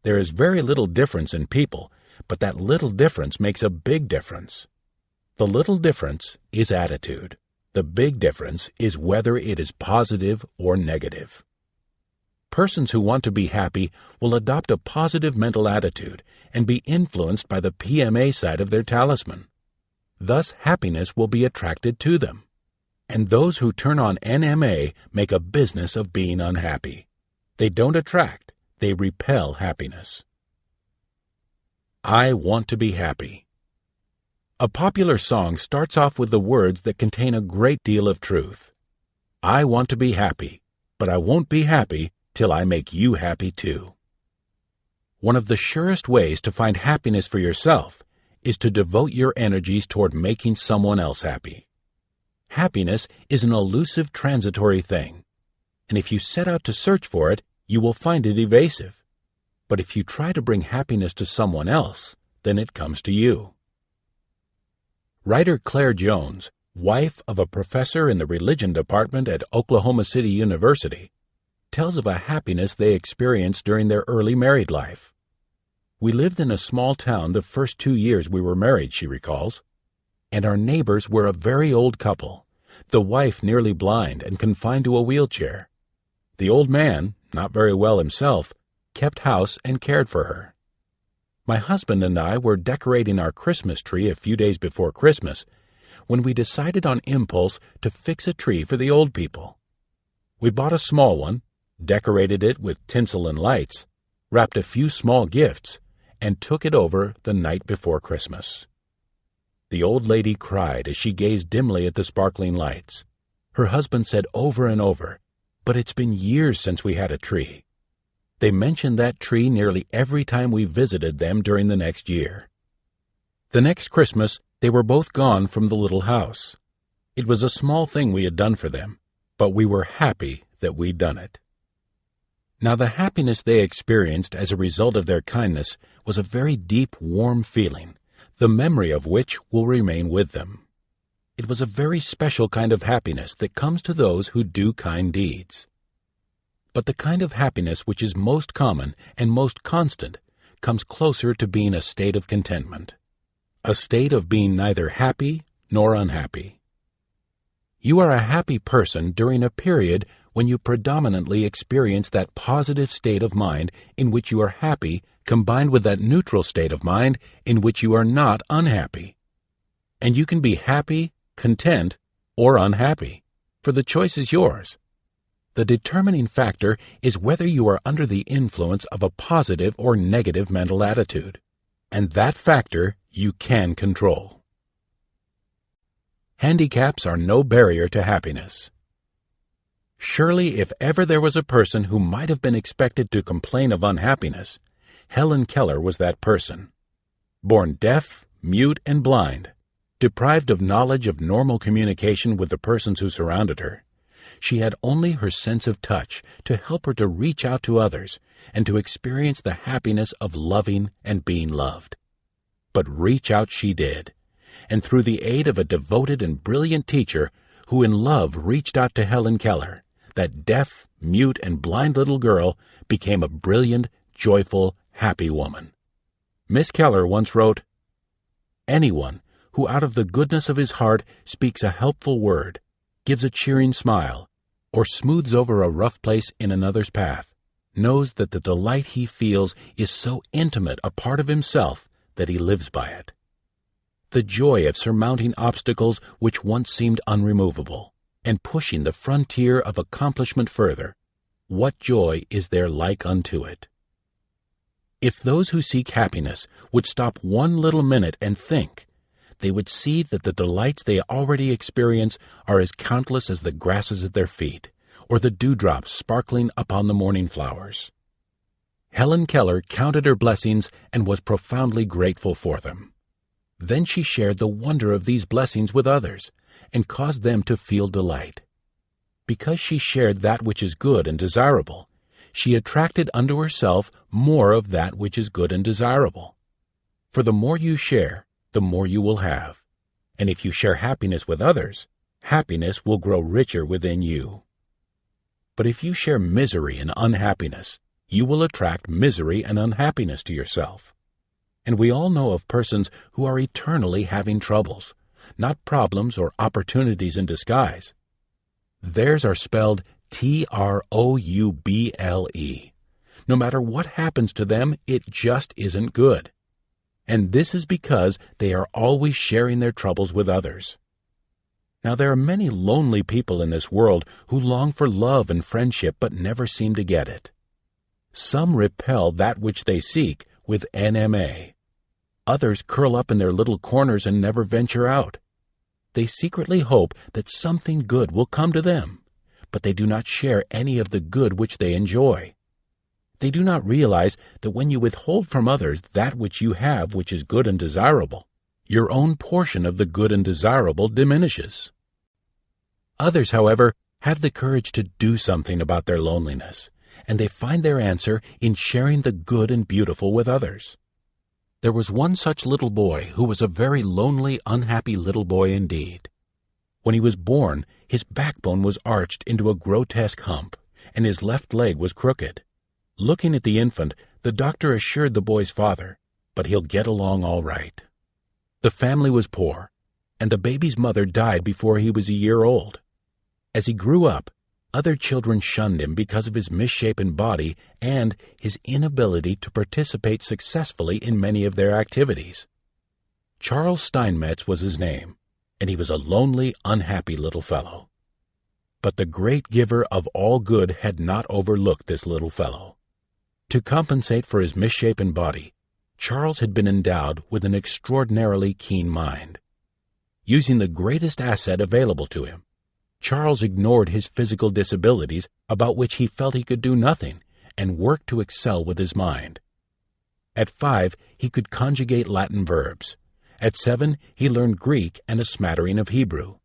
There is very little difference in people, but that little difference makes a big difference. The little difference is attitude. The big difference is whether it is positive or negative. Persons who want to be happy will adopt a positive mental attitude and be influenced by the PMA side of their talisman. Thus, happiness will be attracted to them. And those who turn on NMA make a business of being unhappy. They don't attract, they repel happiness. I want to be happy. A popular song starts off with the words that contain a great deal of truth. I want to be happy, but I won't be happy till I make you happy too. One of the surest ways to find happiness for yourself is to devote your energies toward making someone else happy. Happiness is an elusive, transitory thing, and if you set out to search for it, you will find it evasive. But if you try to bring happiness to someone else, then it comes to you. Writer Claire Jones, wife of a professor in the religion department at Oklahoma City University, tells of a happiness they experienced during their early married life. We lived in a small town the first 2 years we were married, she recalls, and our neighbors were a very old couple, the wife nearly blind and confined to a wheelchair. The old man, not very well himself, kept house and cared for her. My husband and I were decorating our Christmas tree a few days before Christmas when we decided on impulse to fix a tree for the old people. We bought a small one, decorated it with tinsel and lights, wrapped a few small gifts, and took it over the night before Christmas. The old lady cried as she gazed dimly at the sparkling lights. Her husband said over and over, "But it's been years since we had a tree." They mentioned that tree nearly every time we visited them during the next year. The next Christmas, they were both gone from the little house. It was a small thing we had done for them, but we were happy that we'd done it. Now, the happiness they experienced as a result of their kindness was a very deep, warm feeling, the memory of which will remain with them. It was a very special kind of happiness that comes to those who do kind deeds. But the kind of happiness which is most common and most constant comes closer to being a state of contentment, a state of being neither happy nor unhappy. You are a happy person during a period when you predominantly experience that positive state of mind in which you are happy combined with that neutral state of mind in which you are not unhappy. And you can be happy, content, or unhappy, for the choice is yours. The determining factor is whether you are under the influence of a positive or negative mental attitude, and that factor you can control. Handicaps are no barrier to happiness. Surely if ever there was a person who might have been expected to complain of unhappiness, Helen Keller was that person. Born deaf, mute, and blind, deprived of knowledge of normal communication with the persons who surrounded her, she had only her sense of touch to help her to reach out to others and to experience the happiness of loving and being loved. But reach out she did, and through the aid of a devoted and brilliant teacher who in love reached out to Helen Keller, that deaf, mute, and blind little girl became a brilliant, joyful, happy woman. Miss Keller once wrote, "Anyone who out of the goodness of his heart speaks a helpful word, gives a cheering smile, or smooths over a rough place in another's path, knows that the delight he feels is so intimate a part of himself that he lives by it. The joy of surmounting obstacles which once seemed unremovable, and pushing the frontier of accomplishment further, what joy is there like unto it?" If those who seek happiness would stop one little minute and think, they would see that the delights they already experience are as countless as the grasses at their feet, or the dewdrops sparkling upon the morning flowers. Helen Keller counted her blessings and was profoundly grateful for them. Then she shared the wonder of these blessings with others, and caused them to feel delight. Because she shared that which is good and desirable, she attracted unto herself more of that which is good and desirable. For the more you share, the more you will have. And if you share happiness with others, happiness will grow richer within you. But if you share misery and unhappiness, you will attract misery and unhappiness to yourself. And we all know of persons who are eternally having troubles, not problems or opportunities in disguise. Theirs are spelled Trouble. No matter what happens to them, it just isn't good. And this is because they are always sharing their troubles with others. Now there are many lonely people in this world who long for love and friendship but never seem to get it. Some repel that which they seek with NMA. Others curl up in their little corners and never venture out. They secretly hope that something good will come to them, but they do not share any of the good which they enjoy. They do not realize that when you withhold from others that which you have which is good and desirable, your own portion of the good and desirable diminishes. Others, however, have the courage to do something about their loneliness, and they find their answer in sharing the good and beautiful with others. There was one such little boy who was a very lonely, unhappy little boy indeed. When he was born, his backbone was arched into a grotesque hump, and his left leg was crooked. Looking at the infant, the doctor assured the boy's father, "But he'll get along all right." The family was poor, and the baby's mother died before he was a year old. As he grew up, other children shunned him because of his misshapen body and his inability to participate successfully in many of their activities. Charles Steinmetz was his name, and he was a lonely, unhappy little fellow. But the great giver of all good had not overlooked this little fellow. To compensate for his misshapen body, Charles had been endowed with an extraordinarily keen mind. Using the greatest asset available to him, Charles ignored his physical disabilities about which he felt he could do nothing, and worked to excel with his mind. At 5, he could conjugate Latin verbs. At 7, he learned Greek and a smattering of Hebrew.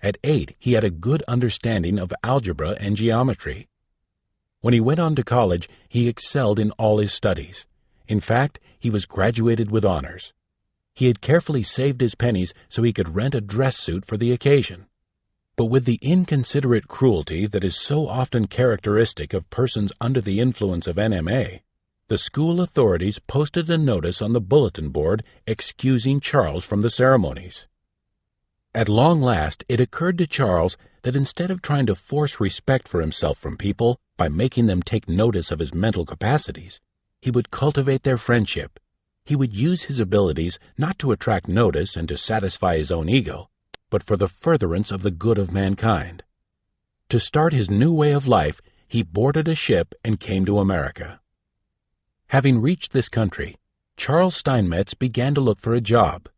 At 8, he had a good understanding of algebra and geometry. When he went on to college, he excelled in all his studies. In fact, he was graduated with honors. He had carefully saved his pennies so he could rent a dress suit for the occasion. But with the inconsiderate cruelty that is so often characteristic of persons under the influence of NMA, the school authorities posted a notice on the bulletin board excusing Charles from the ceremonies. At long last, it occurred to Charles that instead of trying to force respect for himself from people by making them take notice of his mental capacities, he would cultivate their friendship. He would use his abilities not to attract notice and to satisfy his own ego, but for the furtherance of the good of mankind. To start his new way of life, he boarded a ship and came to America. Having reached this country, Charles Steinmetz began to look for a job.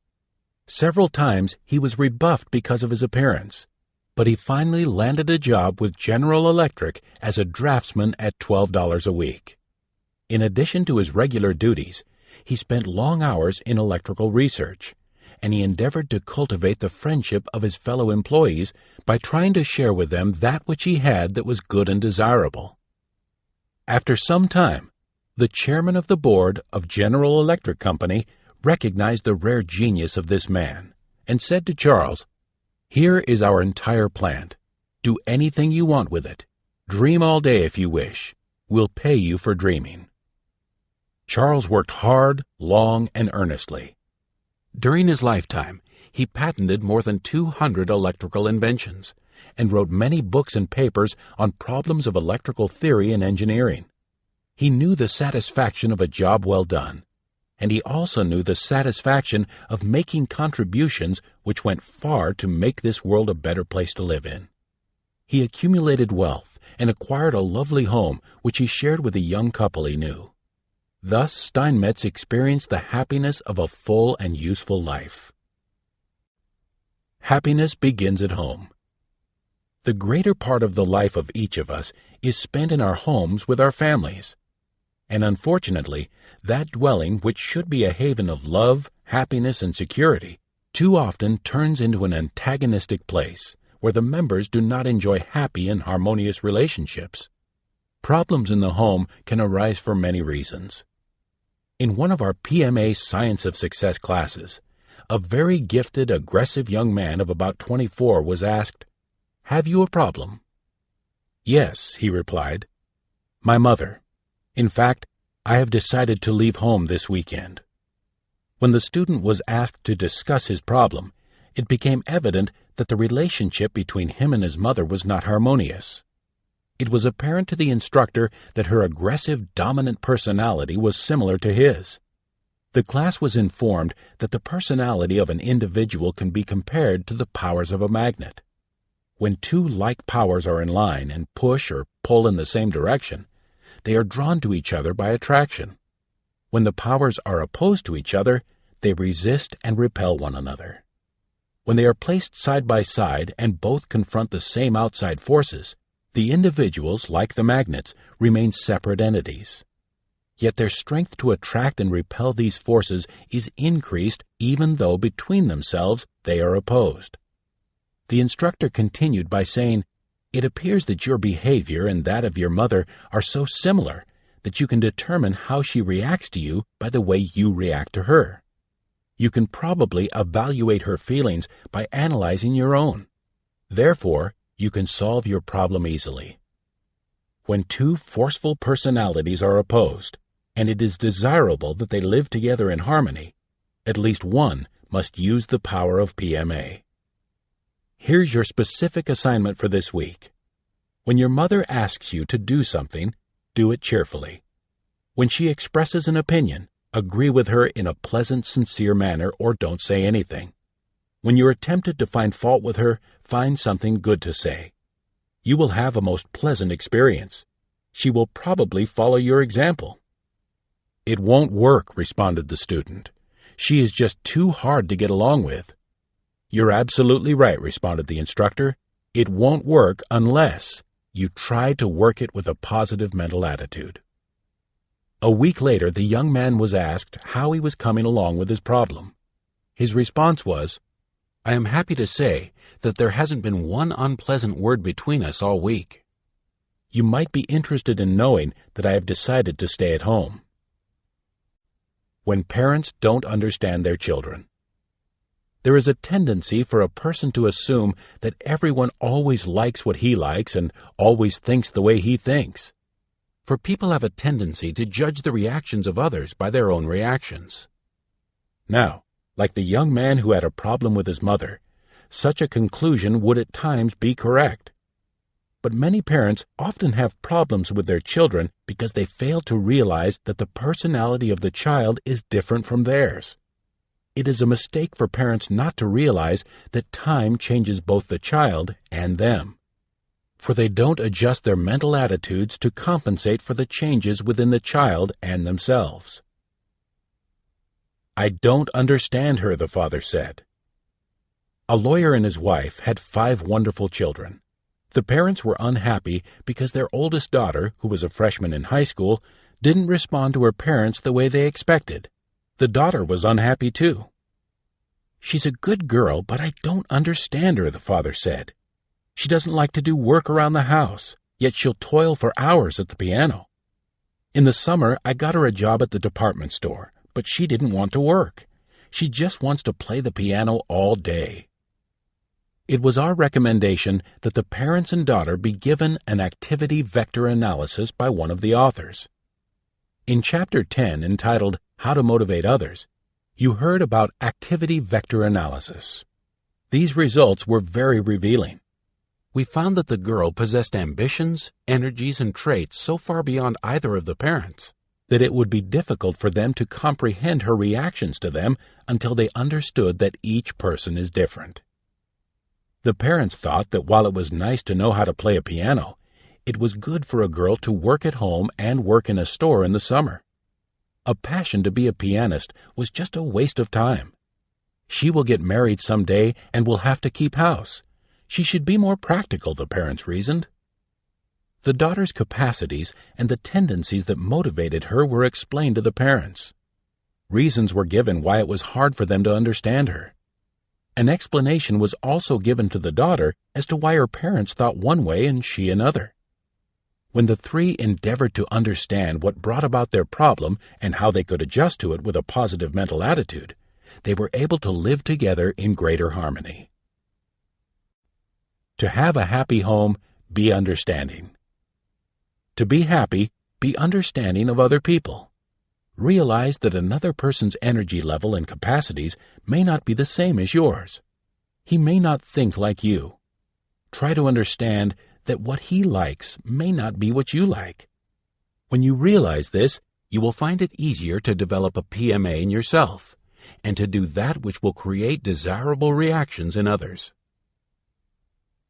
Several times he was rebuffed because of his appearance, but he finally landed a job with General Electric as a draftsman at $12 a week. In addition to his regular duties, he spent long hours in electrical research, and he endeavored to cultivate the friendship of his fellow employees by trying to share with them that which he had that was good and desirable. After some time, the chairman of the board of General Electric Company recognized the rare genius of this man and said to Charles, "Here is our entire plant. Do anything you want with it. Dream all day if you wish. We'll pay you for dreaming." Charles worked hard, long, and earnestly. During his lifetime, he patented more than 200 electrical inventions and wrote many books and papers on problems of electrical theory and engineering. He knew the satisfaction of a job well done, and he also knew the satisfaction of making contributions which went far to make this world a better place to live in. He accumulated wealth and acquired a lovely home which he shared with a young couple he knew. Thus Steinmetz experienced the happiness of a full and useful life. Happiness begins at home. The greater part of the life of each of us is spent in our homes with our families. And unfortunately, that dwelling, which should be a haven of love, happiness, and security, too often turns into an antagonistic place where the members do not enjoy happy and harmonious relationships. Problems in the home can arise for many reasons. In one of our PMA Science of Success classes, a very gifted, aggressive young man of about 24 was asked, "Have you a problem?" "Yes," he replied. "My mother. In fact, I have decided to leave home this weekend." When the student was asked to discuss his problem, it became evident that the relationship between him and his mother was not harmonious. It was apparent to the instructor that her aggressive, dominant personality was similar to his. The class was informed that the personality of an individual can be compared to the powers of a magnet. When two like powers are in line and push or pull in the same direction, they are drawn to each other by attraction. When the powers are opposed to each other, they resist and repel one another. When they are placed side by side and both confront the same outside forces, the individuals, like the magnets, remain separate entities. Yet their strength to attract and repel these forces is increased even though between themselves they are opposed. The instructor continued by saying, "It appears that your behavior and that of your mother are so similar that you can determine how she reacts to you by the way you react to her. You can probably evaluate her feelings by analyzing your own. Therefore, you can solve your problem easily." When two forceful personalities are opposed, and it is desirable that they live together in harmony, at least one must use the power of PMA. Here's your specific assignment for this week. When your mother asks you to do something, do it cheerfully. When she expresses an opinion, agree with her in a pleasant, sincere manner or don't say anything. When you're tempted to find fault with her, find something good to say. You will have a most pleasant experience. She will probably follow your example. "It won't work," responded the student. "She is just too hard to get along with." "You're absolutely right," responded the instructor. "It won't work unless you try to work it with a positive mental attitude." A week later, the young man was asked how he was coming along with his problem. His response was, "I am happy to say that there hasn't been one unpleasant word between us all week. You might be interested in knowing that I have decided to stay at home." When parents don't understand their children. There is a tendency for a person to assume that everyone always likes what he likes and always thinks the way he thinks. For people have a tendency to judge the reactions of others by their own reactions. Now, like the young man who had a problem with his mother, such a conclusion would at times be correct. But many parents often have problems with their children because they fail to realize that the personality of the child is different from theirs. It is a mistake for parents not to realize that time changes both the child and them, for they don't adjust their mental attitudes to compensate for the changes within the child and themselves. "I don't understand her," the father said. A lawyer and his wife had 5 wonderful children. The parents were unhappy because their oldest daughter, who was a freshman in high school, didn't respond to her parents the way they expected. The daughter was unhappy too. "She's a good girl, but I don't understand her," the father said. "She doesn't like to do work around the house, yet she'll toil for hours at the piano. In the summer, I got her a job at the department store, but she didn't want to work. She just wants to play the piano all day." It was our recommendation that the parents and daughter be given an activity vector analysis by one of the authors. In Chapter 10, entitled How to Motivate Others, you heard about activity vector analysis. These results were very revealing. We found that the girl possessed ambitions, energies, and traits so far beyond either of the parents that it would be difficult for them to comprehend her reactions to them until they understood that each person is different. The parents thought that while it was nice to know how to play a piano, it was good for a girl to work at home and work in a store in the summer. A passion to be a pianist was just a waste of time. She will get married someday and will have to keep house. She should be more practical, the parents reasoned. The daughter's capacities and the tendencies that motivated her were explained to the parents. Reasons were given why it was hard for them to understand her. An explanation was also given to the daughter as to why her parents thought one way and she another. When the 3 endeavored to understand what brought about their problem and how they could adjust to it with a positive mental attitude, they were able to live together in greater harmony. To have a happy home, be understanding. To be happy, be understanding of other people. Realize that another person's energy level and capacities may not be the same as yours. He may not think like you. Try to understand that what he likes may not be what you like. When you realize this, you will find it easier to develop a PMA in yourself and to do that which will create desirable reactions in others.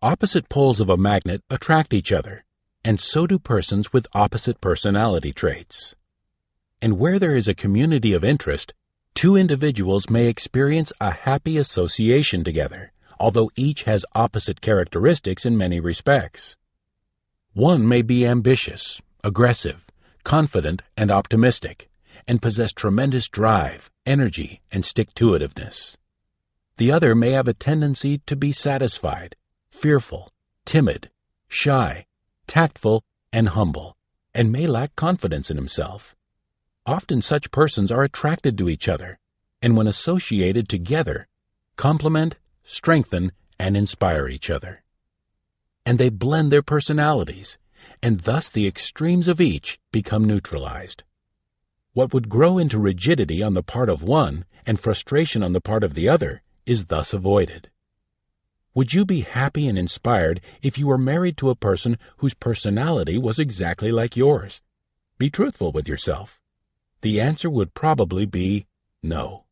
Opposite poles of a magnet attract each other, and so do persons with opposite personality traits. And where there is a community of interest, 2 individuals may experience a happy association together, although each has opposite characteristics in many respects. One may be ambitious, aggressive, confident, and optimistic, and possess tremendous drive, energy, and stick-to-itiveness. The other may have a tendency to be satisfied, fearful, timid, shy, tactful, and humble, and may lack confidence in himself. Often such persons are attracted to each other, and when associated together, complement, strengthen, and inspire each other. And they blend their personalities, and thus the extremes of each become neutralized. What would grow into rigidity on the part of one and frustration on the part of the other is thus avoided. Would you be happy and inspired if you were married to a person whose personality was exactly like yours? Be truthful with yourself. The answer would probably be no.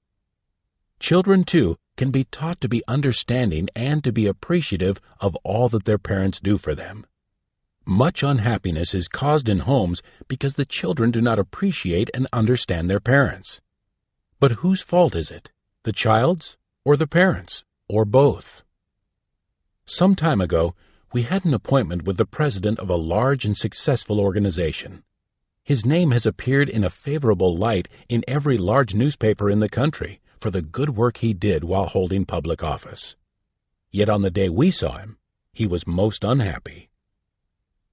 Children, too, can be taught to be understanding and to be appreciative of all that their parents do for them. Much unhappiness is caused in homes because the children do not appreciate and understand their parents. But whose fault is it? The child's or the parents, or both? Some time ago, we had an appointment with the president of a large and successful organization. His name has appeared in a favorable light in every large newspaper in the country for the good work he did while holding public office. Yet on the day we saw him, he was most unhappy.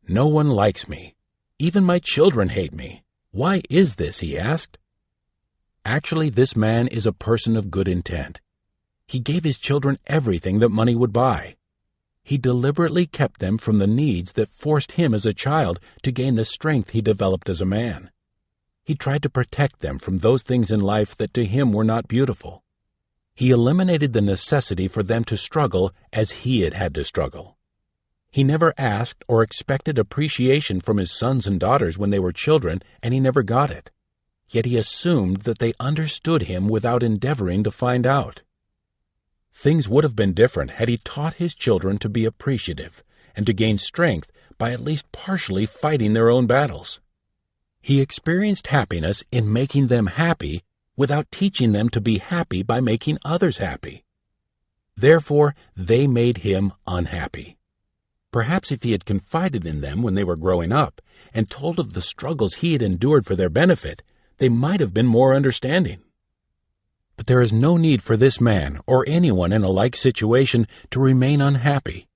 "No one likes me. Even my children hate me. Why is this?" he asked. Actually, this man is a person of good intent. He gave his children everything that money would buy. He deliberately kept them from the needs that forced him as a child to gain the strength he developed as a man. He tried to protect them from those things in life that to him were not beautiful. He eliminated the necessity for them to struggle as he had had to struggle. He never asked or expected appreciation from his sons and daughters when they were children, and he never got it. Yet he assumed that they understood him without endeavoring to find out. Things would have been different had he taught his children to be appreciative and to gain strength by at least partially fighting their own battles. He experienced happiness in making them happy without teaching them to be happy by making others happy. Therefore, they made him unhappy. Perhaps if he had confided in them when they were growing up and told of the struggles he had endured for their benefit, they might have been more understanding. But there is no need for this man or anyone in a like situation to remain unhappy.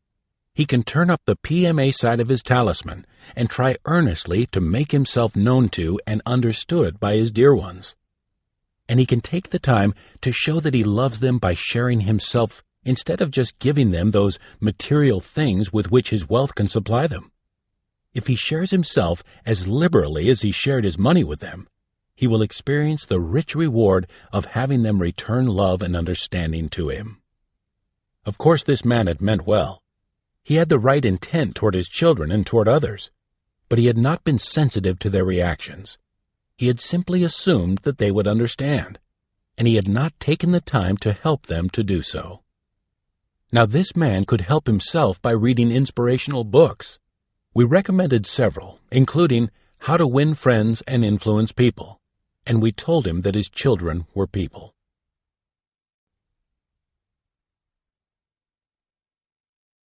He can turn up the PMA side of his talisman and try earnestly to make himself known to and understood by his dear ones. And he can take the time to show that he loves them by sharing himself instead of just giving them those material things with which his wealth can supply them. If he shares himself as liberally as he shared his money with them, he will experience the rich reward of having them return love and understanding to him. Of course, this man had meant well. He had the right intent toward his children and toward others, but he had not been sensitive to their reactions. He had simply assumed that they would understand, and he had not taken the time to help them to do so. Now, this man could help himself by reading inspirational books. We recommended several, including How to Win Friends and Influence People, and we told him that his children were people.